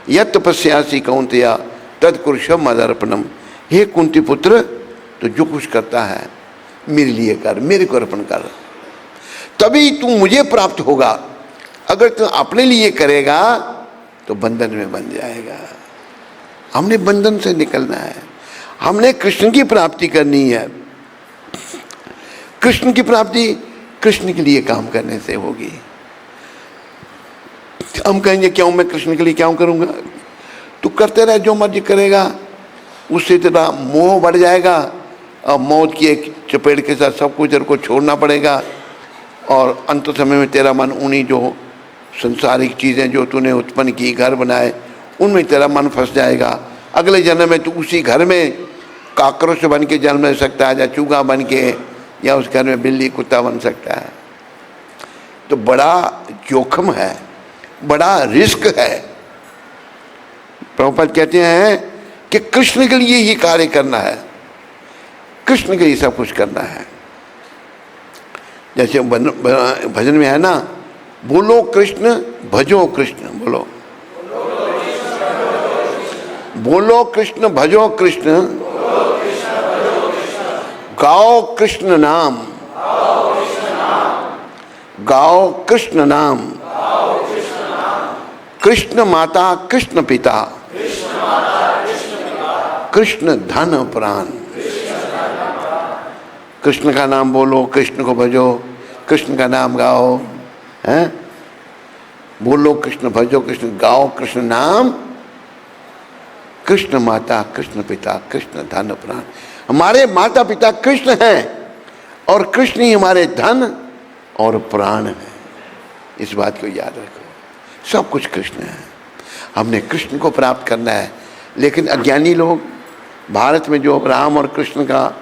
A: यत तपस्यासी कौंतया तद कुरुषम मदर्पणम। हे कुंती पुत्र, तो जो कुछ करता है मेरे लिए कर, मेरे को अर्पण कर, तभी तू मुझे प्राप्त होगा। अगर तू अपने लिए करेगा तो बंधन में बन जाएगा। हमने बंधन से निकलना है, हमने कृष्ण की प्राप्ति करनी है। कृष्ण की प्राप्ति कृष्ण के लिए काम करने से होगी। हम कहेंगे क्यों, मैं कृष्ण के लिए क्यों करूंगा? तू करते रहे, जो मर्जी करेगा, उससे तेरा मोह बढ़ जाएगा और मौत की एक चपेट के साथ सब कुछ तेरे को छोड़ना पड़ेगा। और अंत समय में तेरा मन उन्हीं जो संसारिक चीज़ें जो तूने उत्पन्न की, घर बनाए, उनमें तेरा मन फंस जाएगा। अगले जन्म में तू उसी घर में काकरोच बन के जन्म ले सकता है, या चूहा बन के, या उस घर में बिल्ली कुत्ता बन सकता है। तो बड़ा जोखिम है, बड़ा रिस्क है। प्रभुपाद कहते हैं कि कृष्ण के लिए ही कार्य करना है, कृष्ण के लिए सब कुछ करना है। जैसे भजन में है ना, बोलो कृष्ण भजो कृष्ण, बोलो बोलो कृष्ण भजो कृष्ण, गाओ कृष्ण नाम, गाओ कृष्ण नाम, कृष्ण माता कृष्ण पिता, कृष्ण धन प्राण। कृष्ण का नाम बोलो, कृष्ण को भजो, कृष्ण का नाम गाओ, हैं? बोलो कृष्ण, भजो कृष्ण, गाओ कृष्ण नाम, कृष्ण माता, कृष्ण पिता, कृष्ण धन प्राण। हमारे माता पिता कृष्ण हैं और कृष्ण ही हमारे धन और प्राण हैं। इस बात को याद रखो, सब कुछ कृष्ण है, हमने कृष्ण को प्राप्त करना है। लेकिन अज्ञानी लोग, भारत में जो राम और कृष्ण का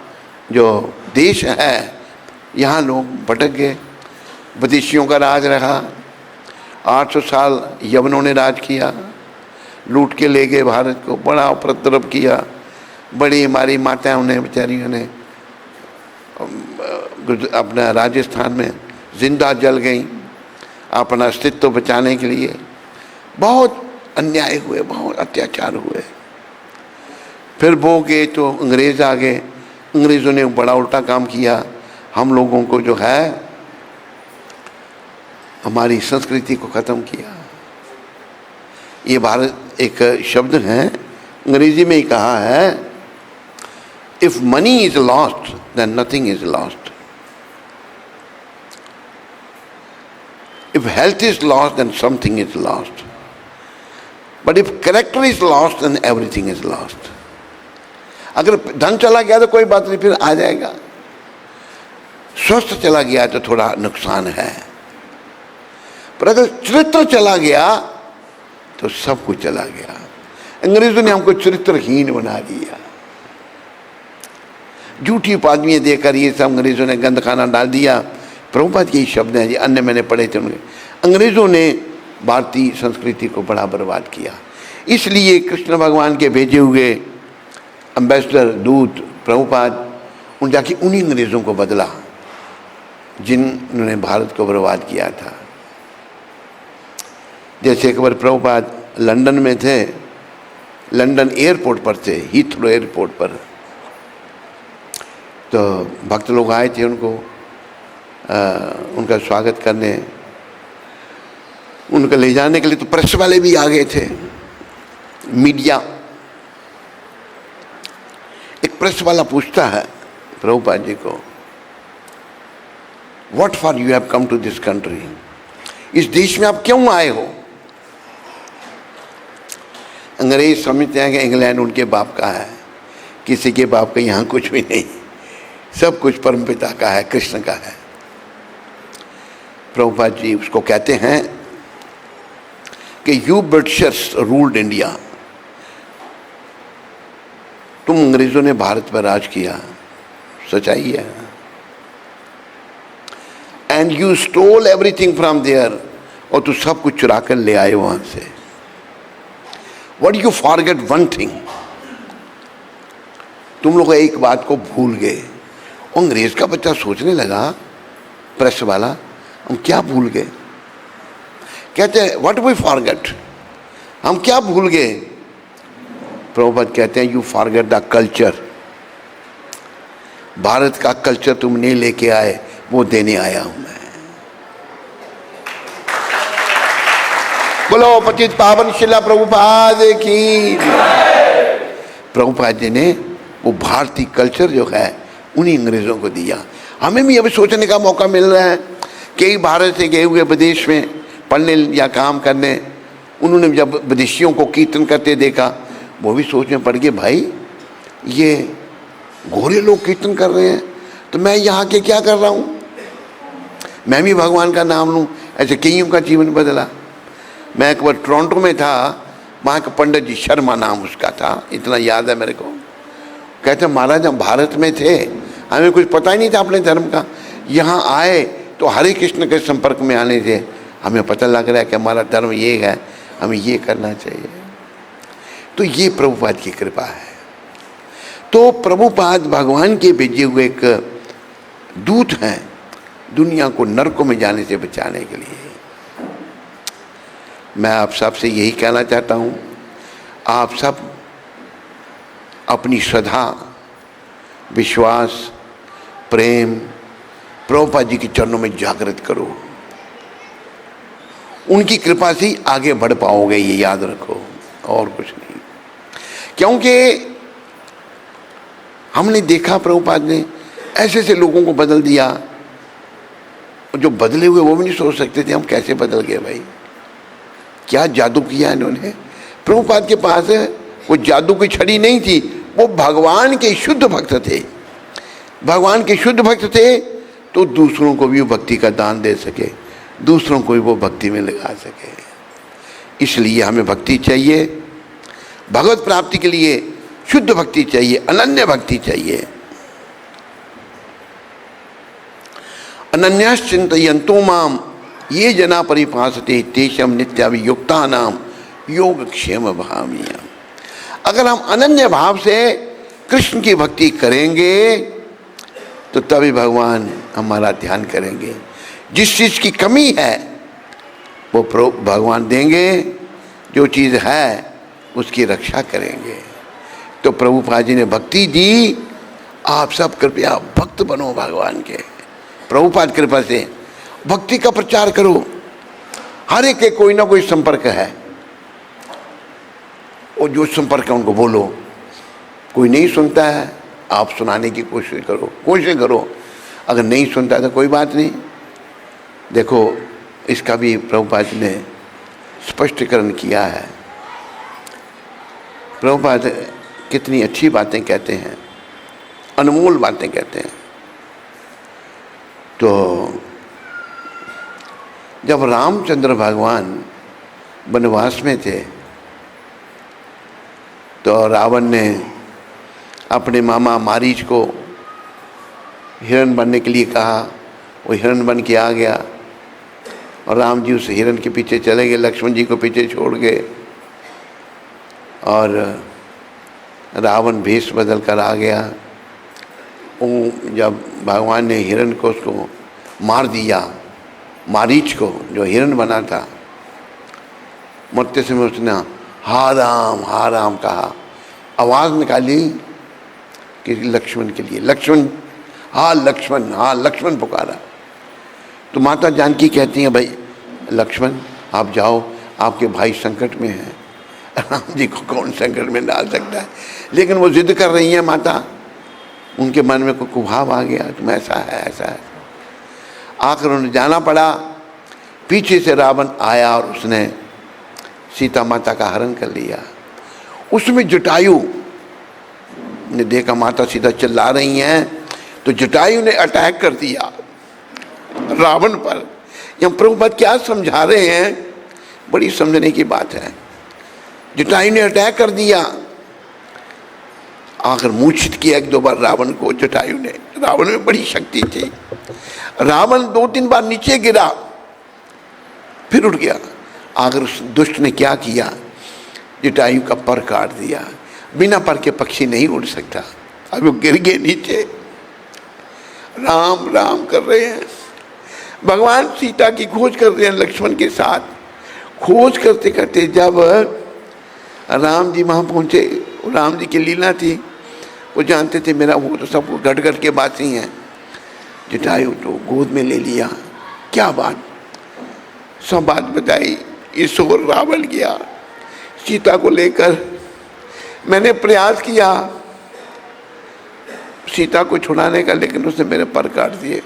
A: जो देश है, यहाँ लोग भटक गए। विदेशियों का राज रहा, 800 साल यवनों ने राज किया, लूट के ले गए भारत को, बड़ा उपद्रव किया। बड़ी हमारी माताओं ने, बेचारियों ने अपना राजस्थान में जिंदा जल गई अपना अस्तित्व बचाने के लिए। बहुत अन्याय हुए, बहुत अत्याचार हुए। फिर वो गए तो अंग्रेज़ आ गए, अंग्रेज़ों ने बड़ा उल्टा काम किया। हम लोगों को जो है, हमारी संस्कृति को ख़त्म किया। ये भारत एक शब्द है, अंग्रेजी में ही कहा है, if money is lost then nothing is lost, if health is lost then something is lost, but if character is lost then everything is lost. अगर धन चला गया तो कोई बात नहीं, फिर आ जाएगा। स्वस्थ चला गया तो थोड़ा नुकसान है, पर अगर चरित्र चला गया तो सब कुछ चला गया। अंग्रेजों ने हमको चरित्रहीन बना दिया, झूठी उपाधियां देकर ये सब अंग्रेजों ने गंद खाना डाल दिया। प्रभुपाद के ही शब्द हैं जी, अन्य मैंने पढ़े थे उनके। अंग्रेजों ने भारतीय संस्कृति को बड़ा बर्बाद किया। इसलिए कृष्ण भगवान के भेजे हुए एम्बेसडर, दूत प्रभुपाद, उन जाके उन्हीं अंग्रेजों को बदला जिन्होंने भारत को बर्बाद किया था। जैसे एक बार प्रभुपाद लंदन में थे, लंदन एयरपोर्ट पर थे, हीथ्रो एयरपोर्ट पर, तो भक्त लोग आए थे उनको उनका स्वागत करने, उनको ले जाने के लिए। तो प्रेस वाले भी आ गए थे, मीडिया। एक प्रेस वाला पूछता है प्रभुपाद जी को, what for you have come to this country, इस देश में आप क्यों आए हो? अंग्रेज समझते हैं कि इंग्लैंड उनके बाप का है, किसी के बाप का यहाँ कुछ भी नहीं, सब कुछ परमपिता का है, कृष्ण का है। प्रभुपाद जी उसको कहते हैं कि यू ब्रिटिशर्स रूल्ड इंडिया, तुम अंग्रेजों ने भारत पर राज किया, सच्चाई है, and you stole everything from there, और तू सब कुछ चुरा कर ले आए वहां से। What you forget one thing, तुम लोग एक बात को भूल गए। अंग्रेज का बच्चा सोचने लगा, प्रेस वाला, हम क्या भूल गए? कहते हैं व्हाट वी फॉरगेट, हम क्या भूल गए? प्रभुपाद कहते हैं you forget the culture, Bharat का कल्चर तुम नहीं लेके आए, वो देने आया हूं मैं। बोलो पतित पावन शिला प्रभुपाद की। प्रभुपाद जी ने वो भारतीय कल्चर जो है उन्हीं अंग्रेजों को दिया। हमें भी अभी सोचने का मौका मिल रहा है। कई भारत से गए हुए विदेश में पढ़ने या काम करने, उन्होंने जब विदेशियों को कीर्तन करते देखा, वो भी सोचने पड़ गए, भाई ये गोरे लोग कीर्तन कर रहे हैं तो मैं यहाँ के क्या कर रहा हूँ, मैं भी भगवान का नाम लूँ। ऐसे कईयों का जीवन बदला। मैं एक बार टोरंटो में था, वहाँ का पंडित जी, शर्मा नाम उसका था, इतना याद है मेरे को। कहते महाराज हम भारत में थे, हमें कुछ पता ही नहीं था अपने धर्म का, यहाँ आए तो हरे कृष्ण के संपर्क में आने से हमें पता लग रहा है कि हमारा धर्म ये है, हमें ये करना चाहिए। तो ये प्रभुपाद की कृपा है। तो प्रभुपाद भगवान के भेजे हुए एक दूत हैं दुनिया को नरकों में जाने से बचाने के लिए। मैं आप सबसे यही कहना चाहता हूँ, आप सब अपनी श्रद्धा, विश्वास, प्रेम प्रभुपाद जी के चरणों में जागृत करो। उनकी कृपा से ही आगे बढ़ पाओगे, ये याद रखो, और कुछ नहीं। क्योंकि हमने देखा प्रभुपाद ने ऐसे ऐसे लोगों को बदल दिया, जो बदले हुए वो भी नहीं सोच सकते थे हम कैसे बदल गए भाई। क्या जादू किया इन्होंने। प्रभुपाद के पास वो जादू की छड़ी नहीं थी, वो भगवान के शुद्ध भक्त थे। भगवान के शुद्ध भक्त थे तो दूसरों को भी वो भक्ति का दान दे सके, दूसरों को भी वो भक्ति में लगा सके। इसलिए हमें भक्ति चाहिए, भगवत प्राप्ति के लिए शुद्ध भक्ति चाहिए, अनन्य भक्ति चाहिए। अनन्याश्चिन्तयन्तो माम ये जना परिभाषते तेषां नित्याभियुक्तानां योगक्षेम भामिया। अगर हम अनन्य भाव से कृष्ण की भक्ति करेंगे तो तभी भगवान हमारा ध्यान करेंगे। जिस चीज़ की कमी है वो भगवान देंगे, जो चीज़ है उसकी रक्षा करेंगे। तो प्रभुपाद जी ने भक्ति दी, आप सब कृपया भक्त बनो भगवान के। प्रभुपाद कृपा से भक्ति का प्रचार करो। हर एक के कोई ना कोई संपर्क है, और जो संपर्क है उनको बोलो। कोई नहीं सुनता है, आप सुनाने की कोशिश करो। अगर नहीं सुनता है तो कोई बात नहीं। देखो, इसका भी प्रभुपाद जी ने स्पष्टीकरण किया है। प्रभुपाद कितनी अच्छी बातें कहते हैं, अनमोल बातें कहते हैं। तो जब रामचंद्र भगवान वनवास में थे तो रावण ने अपने मामा मारीच को हिरण बनने के लिए कहा। वो हिरण बन के आ गया और राम जी उस हिरण के पीछे चले गए, लक्ष्मण जी को पीछे छोड़ गए। और रावण भेष बदल कर आ गया। वो जब भगवान ने हिरण को उसको मार दिया, मारीच को जो हिरण बना था, मरते समय उसने हा राम कहा, आवाज़ निकाली कि लक्ष्मण के लिए। लक्ष्मण, हाँ लक्ष्मण पुकारा। तो माता जानकी कहती हैं, भाई लक्ष्मण आप जाओ, आपके भाई संकट में हैं। राम जी को कौन संकट में डाल सकता है, लेकिन वो जिद कर रही हैं माता। उनके मन में कोई कुभाव आ गया, तुम ऐसा है। आखिर उन्हें जाना पड़ा। पीछे से रावण आया और उसने सीता माता का हरण कर लिया। उसमें जटायु ने देखा माता सीता चिल्ला रही हैं, तो जटायु ने अटैक कर दिया रावण पर। यहाँ प्रभुपाद क्या समझा रहे हैं, बड़ी समझने की बात है। जटायु ने अटैक कर दिया, आखिर मूर्छित किया 1-2 बार रावण को जटायु ने। रावण में बड़ी शक्ति थी। रावण 2-3 बार नीचे गिरा, फिर उठ गया। आखिर उस दुष्ट ने क्या किया, जटायु का पर काट दिया। बिना पर के पक्षी नहीं उड़ सकता। अब वो गिर गए नीचे। राम राम कर रहे हैं। भगवान सीता की खोज कर रहे हैं लक्ष्मण के साथ। खोज करते करते जब राम जी वहाँ पहुँचे, राम जी की लीला थी, वो जानते थे मेरा वो तो सब गट के बातें हैं। जटायु तो गोद में ले लिया। क्या बात, सब बात बताई। इस ओर रावण गया सीता को लेकर। मैंने प्रयास किया सीता को छुड़ाने का, लेकिन उसने मेरे पर काट दिए।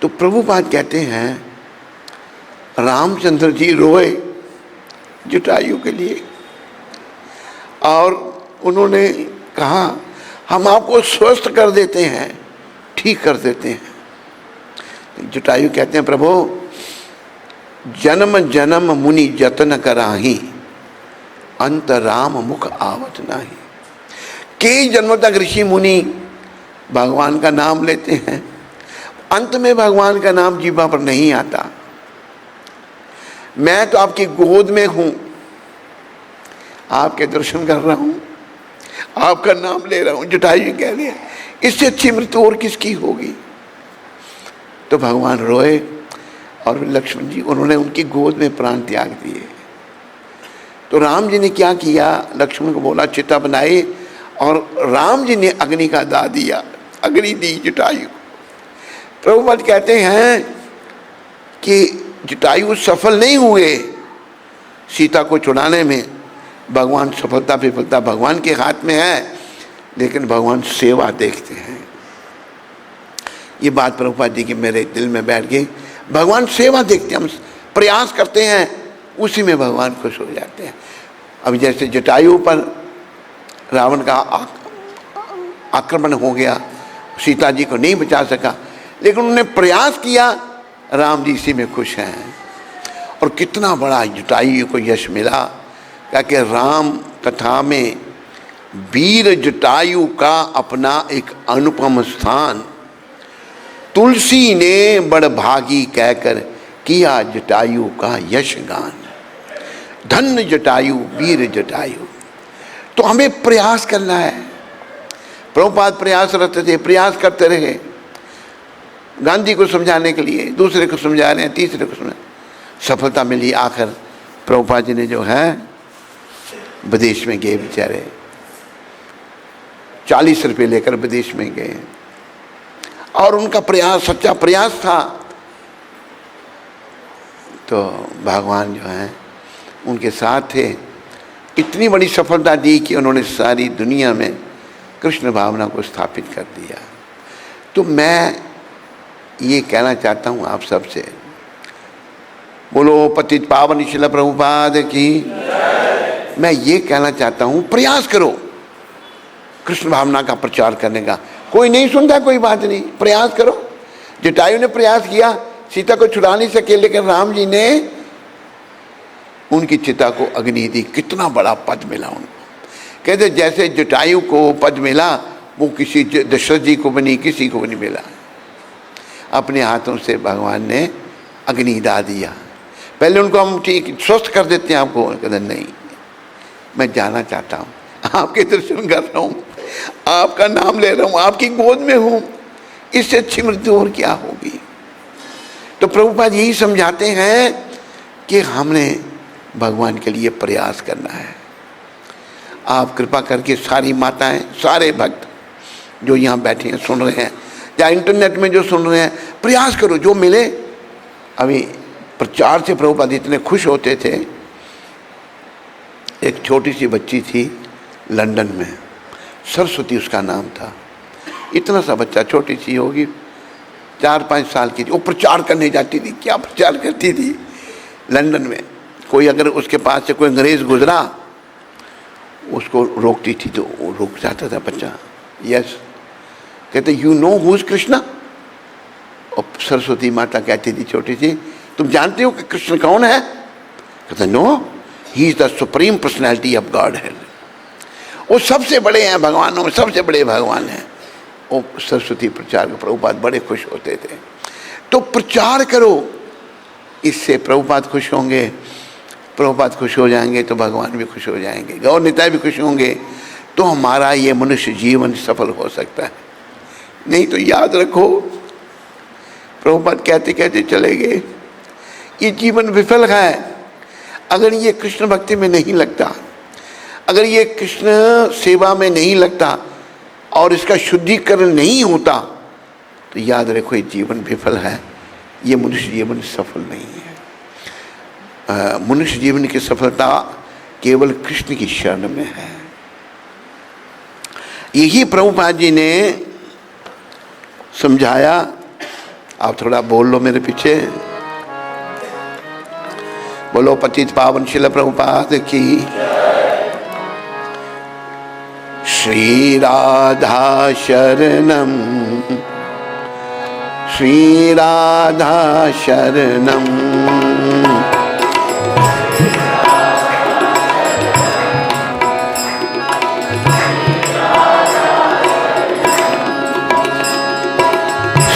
A: तो प्रभुपाद कहते हैं रामचंद्र जी रोए जटायु के लिए, और उन्होंने कहा हम आपको स्वस्थ कर देते हैं, ठीक कर देते हैं। जटायु कहते हैं प्रभु, जन्म जन्म मुनि जतन कराही, अंत राम मुख आवत नाही। कई जन्मों तक ऋषि मुनि भगवान का नाम लेते हैं, अंत में भगवान का नाम जीवा पर नहीं आता। मैं तो आपकी गोद में हूं, आपके दर्शन कर रहा हूं, आपका नाम ले रहा हूं। जटायु कह रहे हैं इससे अच्छी मृत्यु और किसकी होगी। तो भगवान रोए और लक्ष्मण जी उन्होंने उनकी गोद में प्राण त्याग दिए। तो राम जी ने क्या किया, लक्ष्मण को बोला चिता बनाई, और राम जी ने अग्नि का दाह दिया, अग्नि दी जटायु। प्रभुपाद कहते हैं कि जटायु सफल नहीं हुए सीता को छुड़ाने में। भगवान सफलता विफलता भगवान के हाथ में है, लेकिन भगवान सेवा देखते हैं। ये बात प्रभुपाद जी की मेरे दिल में बैठ गई। भगवान सेवा देखते हैं। हम प्रयास करते हैं, उसी में भगवान खुश हो जाते हैं। अभी जैसे जटायु पर रावण का आक्रमण हो गया, सीता जी को नहीं बचा सका, लेकिन उन्होंने प्रयास किया, राम जी इसी में खुश हैं। और कितना बड़ा जटायु को यश मिला, क्योंकि राम कथा में वीर जटायु का अपना एक अनुपम स्थान। तुलसी ने बड़ भागी कहकर किया जटायु का यश गान। धन्य जटायु वीर जटायु। तो हमें प्रयास करना है। प्रभुपाद प्रयासरत थे, प्रयास करते रहे, गांधी को समझाने के लिए, दूसरे को समझा रहे हैं, तीसरे को समझा, सफलता मिली। आखिर प्रभुपाद जी ने जो है विदेश में गए, बेचारे 40 रुपये लेकर विदेश में गए, और उनका प्रयास सच्चा प्रयास था। तो भगवान जो है उनके साथ थे। इतनी बड़ी सफलता दी कि उन्होंने सारी दुनिया में कृष्ण भावना को स्थापित कर दिया। तो मैं ये कहना चाहता हूँ आप सबसे, बोलो पतित पावन शिल प्रभुपाद की। मैं ये कहना चाहता हूँ, प्रयास करो कृष्ण भावना का प्रचार करने का। कोई नहीं सुनता, कोई बात नहीं, प्रयास करो। जटायु ने प्रयास किया, सीता को छुड़ा नहीं सके, लेकिन राम जी ने उनकी चिता को अग्नि दी। कितना बड़ा पद मिला उनको। कहते जैसे जटायु को पद मिला, वो किसी दशरथ जी को भी नहीं, किसी को भी नहीं मिला। अपने हाथों से भगवान ने अग्नि दा दिया। पहले उनको हम ठीक स्वस्थ कर देते हैं आपको, कहते नहीं, मैं जाना चाहता हूँ, आपके दर्शन कर रहा हूँ, आपका नाम ले रहा हूँ, आपकी गोद में हूँ, इससे अच्छी मृत्यु और क्या होगी। तो प्रभुपाद यही समझाते हैं कि हमने भगवान के लिए प्रयास करना है। आप कृपा करके सारी माताएं, सारे भक्त जो यहाँ बैठे हैं, सुन रहे हैं, या इंटरनेट में जो सुन रहे हैं, प्रयास करो जो मिले। अभी प्रचार से प्रभुपाद इतने खुश होते थे। एक छोटी सी बच्ची थी लंदन में, सरस्वती उसका नाम था। इतना सा बच्चा, छोटी सी होगी, 4-5 साल की थी। वो प्रचार करने जाती थी। क्या प्रचार करती थी लंदन में। कोई अगर उसके पास से कोई अंग्रेज गुजरा, उसको रोकती थी तो वो रुक जाता था बच्चा। यस, कहते you know who is Krishna. और सरस्वती माता कहती थी छोटी सी, तुम जानते हो कि कृष्ण कौन है? कहते no, he is the supreme personality of Godhead. वो सबसे बड़े हैं भगवानों में, सबसे बड़े भगवान हैं। वो सरस्वती प्रचार के प्रभुपाद बड़े खुश होते थे। तो प्रचार करो, इससे प्रभुपाद खुश होंगे, प्रभुपाद खुश हो जाएंगे तो भगवान भी खुश हो जाएंगे, गौर निताई भी खुश होंगे, तो हमारा ये मनुष्य जीवन सफल हो सकता है। नहीं तो याद रखो, प्रभुपाद कहते कहते चले गए, ये जीवन विफल है अगर ये कृष्ण भक्ति में नहीं लगता, अगर ये कृष्ण सेवा में नहीं लगता और इसका शुद्धिकरण नहीं होता, तो याद रखो ये जीवन विफल है, ये मनुष्य जीवन सफल नहीं है। मनुष्य जीवन की सफलता केवल कृष्ण की शरण में है। यही प्रभुपाद जी ने समझाया। आप थोड़ा बोल लो मेरे पीछे, बोलो पतित पावन शिल प्रभुपाद की। श्री राधा शरणम, श्री राधा शरणम,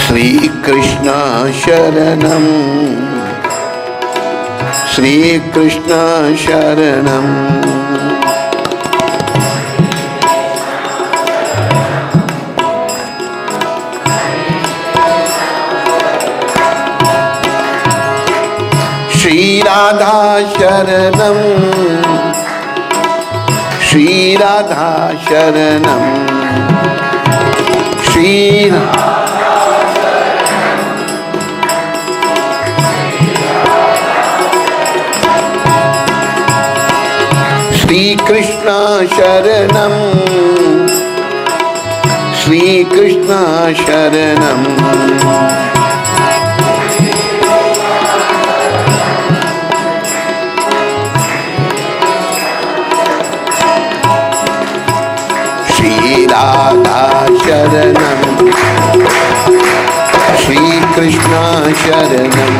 A: श्री कृष्ण शरणम, श्री कृष्ण शरणम, श्री राधा शरणम, श्री राधा शरणम, श्री श्री कृष्ण शरणम, श्री कृष्ण शरणम, शरणम श्री कृष्ण शरणम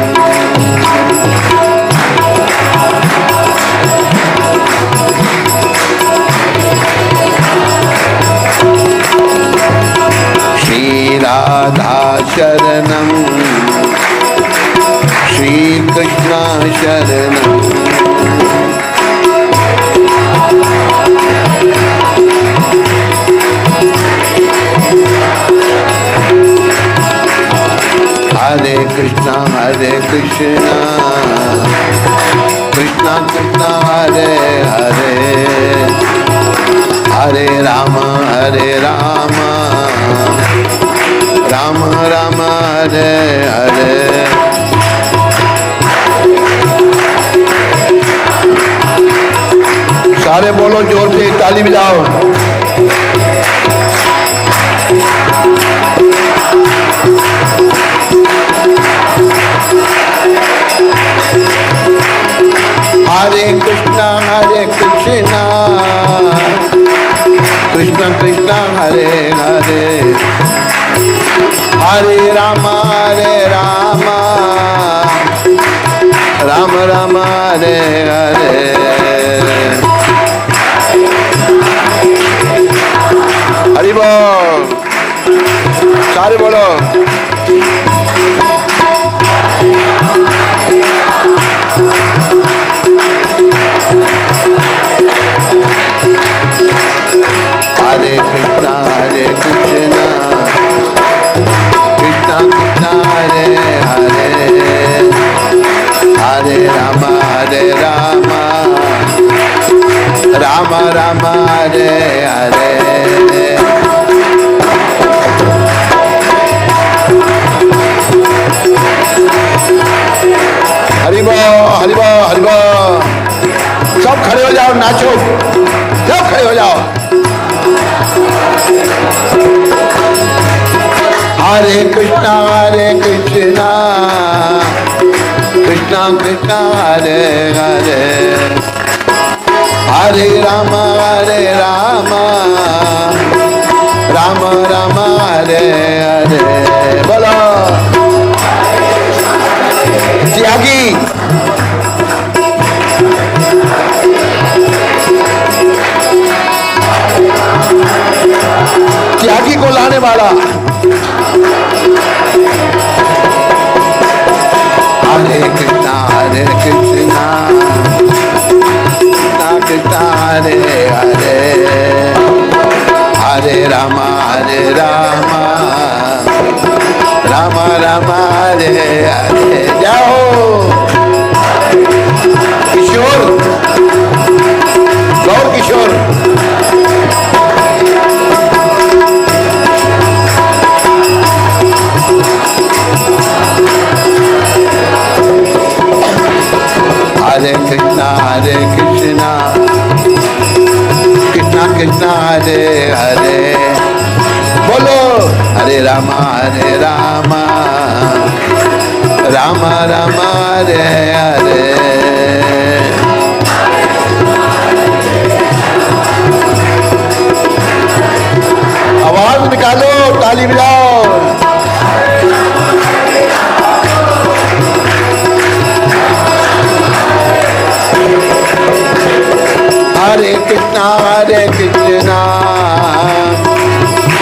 A: श्री राधा शरणम श्री कृष्ण शरणम हरे कृष्णा कृष्णा कृष्णा हरे हरे हरे राम राम राम हरे हरे सारे बोलो जोर से ताली बजाओ। हरे कृष्णा कृष्णा कृष्णा हरे हरे हरे राम राम राम हरे हरे हरि बोल सारे बोलो। हरे कृष्णा कृष्णा कृष्णा हरे हरे हरे राम राम राम हरे हरे हरि बोल हरि बोल हरि बोल। सब खड़े हो जाओ, नाचो, सब खड़े हो जाओ। हरे कृष्णा कृष्णा कृष्णा हरे हरे हरे राम राम राम हरे हरे बोलो। त्यागी त्यागी को लाने वाला हरे कृष्णा कृष्णा कृष्णा हरे हरे हरे राम राम राम हरे हरे। जाओ किशोर, गौर किशोर। हरे कृष्णा कृष्णा कृष्णा हरे हरे बोलो। हरे राम राम राम हरे हरे। आवाज निकालो, ताली बजाओ। हरे कृष्णा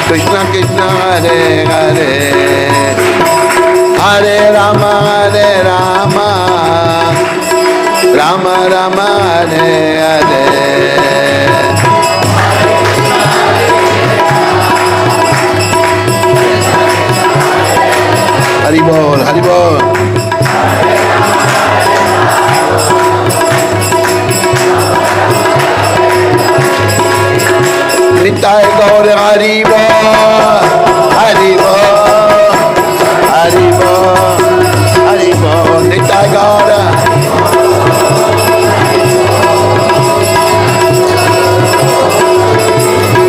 A: कृष्णा कृष्णा हरे हरे हरे राम राम राम हरे हरे। हरि बोल हरि बोल। निताय गौर हरि बोल हरि बोल हरि बोल हरि बोल। निताय गौर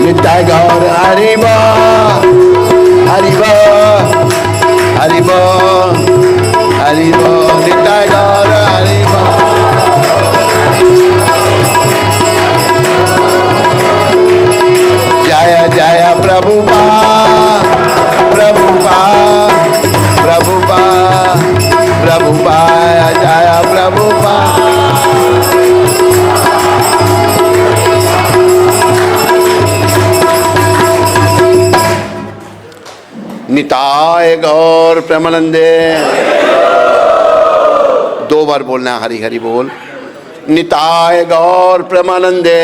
A: निताय गौर हरि बोल हरि बोल हरि बोल हरि बोल। निताय गौर हरि बोल। जय जय प्रभु निताय गौर प्रेमानंदे। 2 बार बोलना है, हरि हरि बोल। निताय गौर प्रेमानंदे,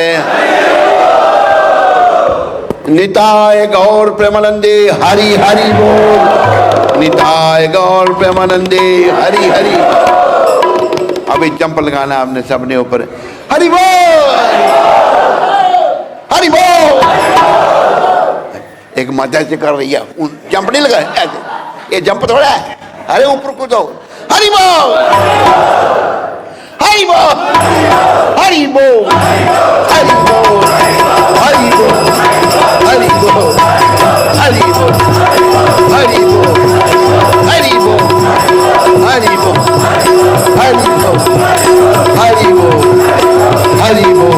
A: निताय गौर प्रेमानंदे, हरि हरि बोल। निताय गौर प्रेमानंदे, हरि हरि। अभी जंप लगाना आपने सबने ऊपर, हरि बोल, हरि बोल। एक माता से कर रही है, जंप नहीं लगा ऐसे, ये जंप थोड़ा है, अरे ऊपर कूदो, हरि बोल, हरि बोल, हरि बोल, हरि बोल, हरि बोल, हरि बोल, हरि बोल, हरि बोल, हरि बोल, हरि बोल, हरि बोल, हरि बोल, हरि बोल,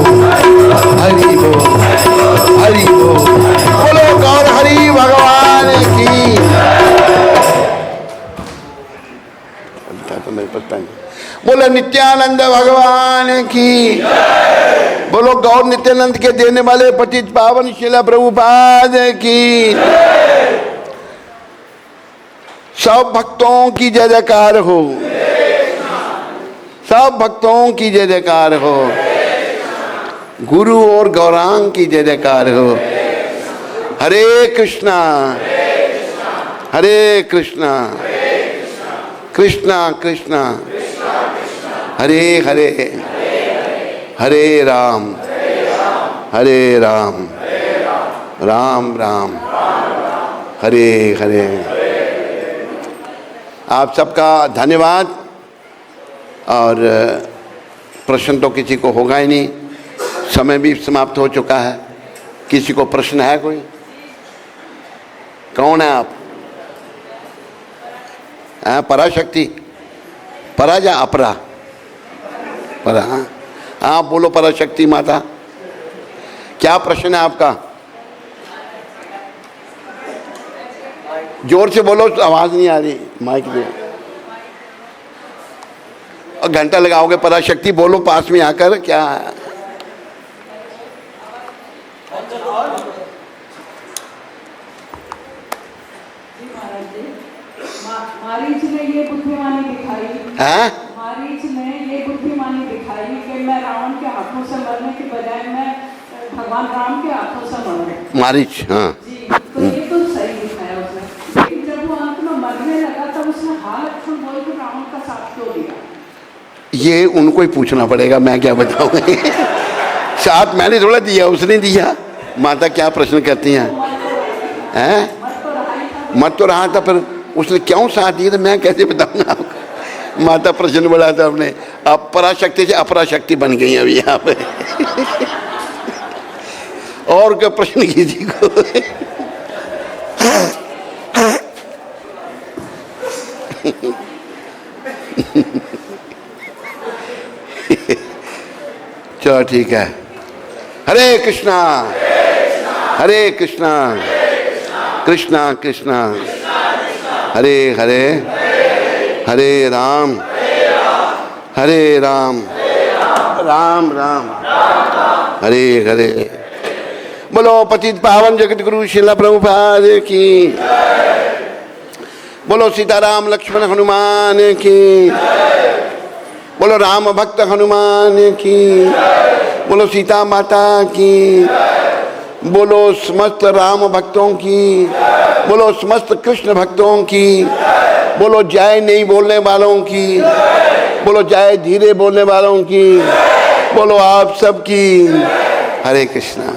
A: हरि बोल, हरि बोल। बोलो गौर हरि भगवान की। तो मेरे पास पेन। बोलो नित्यानंद भगवान की। बोलो गौर नित्यानंद के देने वाले पतित पावन शिला प्रभुपाद की। सब भक्तों की जय जयकार हो, सब भक्तों की जय जयकार हो, गुरु और गौरांग की जय जयकार हो। हरे कृष्णा हरे कृष्णा कृष्णा कृष्णा हरे हरे, हरे राम हरे राम, राम राम हरे हरे। आप सबका धन्यवाद। और प्रश्न तो किसी को होगा ही नहीं, समय भी समाप्त हो चुका है। किसी को प्रश्न है कोई? कौन है आप? पराशक्ति, परा या अपरा? परा। हाँ बोलो पराशक्ति माता, क्या प्रश्न है आपका? जोर से बोलो, आवाज नहीं आ रही, माइक दो। और घंटा लगाओगे? पराशक्ति बोलो पास में आकर, क्या है?
B: मारीच ने ये बुद्धिमानी दिखाई, मारीच ने ये बुद्धिमानी दिखाई कि मैं रावण के हाथों से मरने के बजाय मैं भगवान राम के हाथों से मरूं।
A: मारीच, हाँ
B: जी, तो ये तो सही दिखाया उसने। लेकिन जब वो अंत में मरने लगा तब उसने हाल अक्षर बोल के रावण का साथ क्यों दिया?
A: ये उनको ही पूछना पड़ेगा, मैं क्या बताऊं। साथ मैंने थोड़ा दिया, उसने दिया। माता क्या प्रश्न करती हैं? मत तो रहा था, पर उसने क्यों साथ दिया तो मैं कैसे बताऊंगा आपको। माता प्रश्न बढ़ा था अपने, अब पराशक्ति से अपराशक्ति बन गई अभी यहाँ पे। और क्या प्रश्न किसी को? चलो ठीक है। हरे कृष्णा हरे कृष्णा कृष्णा कृष्णा हरे हरे, हरे राम राम राम हरे हरे। बोलो पतित पावन जगत गुरु श्रील प्रभुपाद की। बोलो सीताराम लक्ष्मण हनुमान की। बोलो राम भक्त हनुमान की। बोलो सीता माता की। बोलो समस्त राम भक्तों की। बोलो समस्त कृष्ण भक्तों की। बोलो जय नहीं बोलने वालों की। बोलो जय धीरे बोलने वालों की। बोलो आप सबकी। हरे कृष्णा।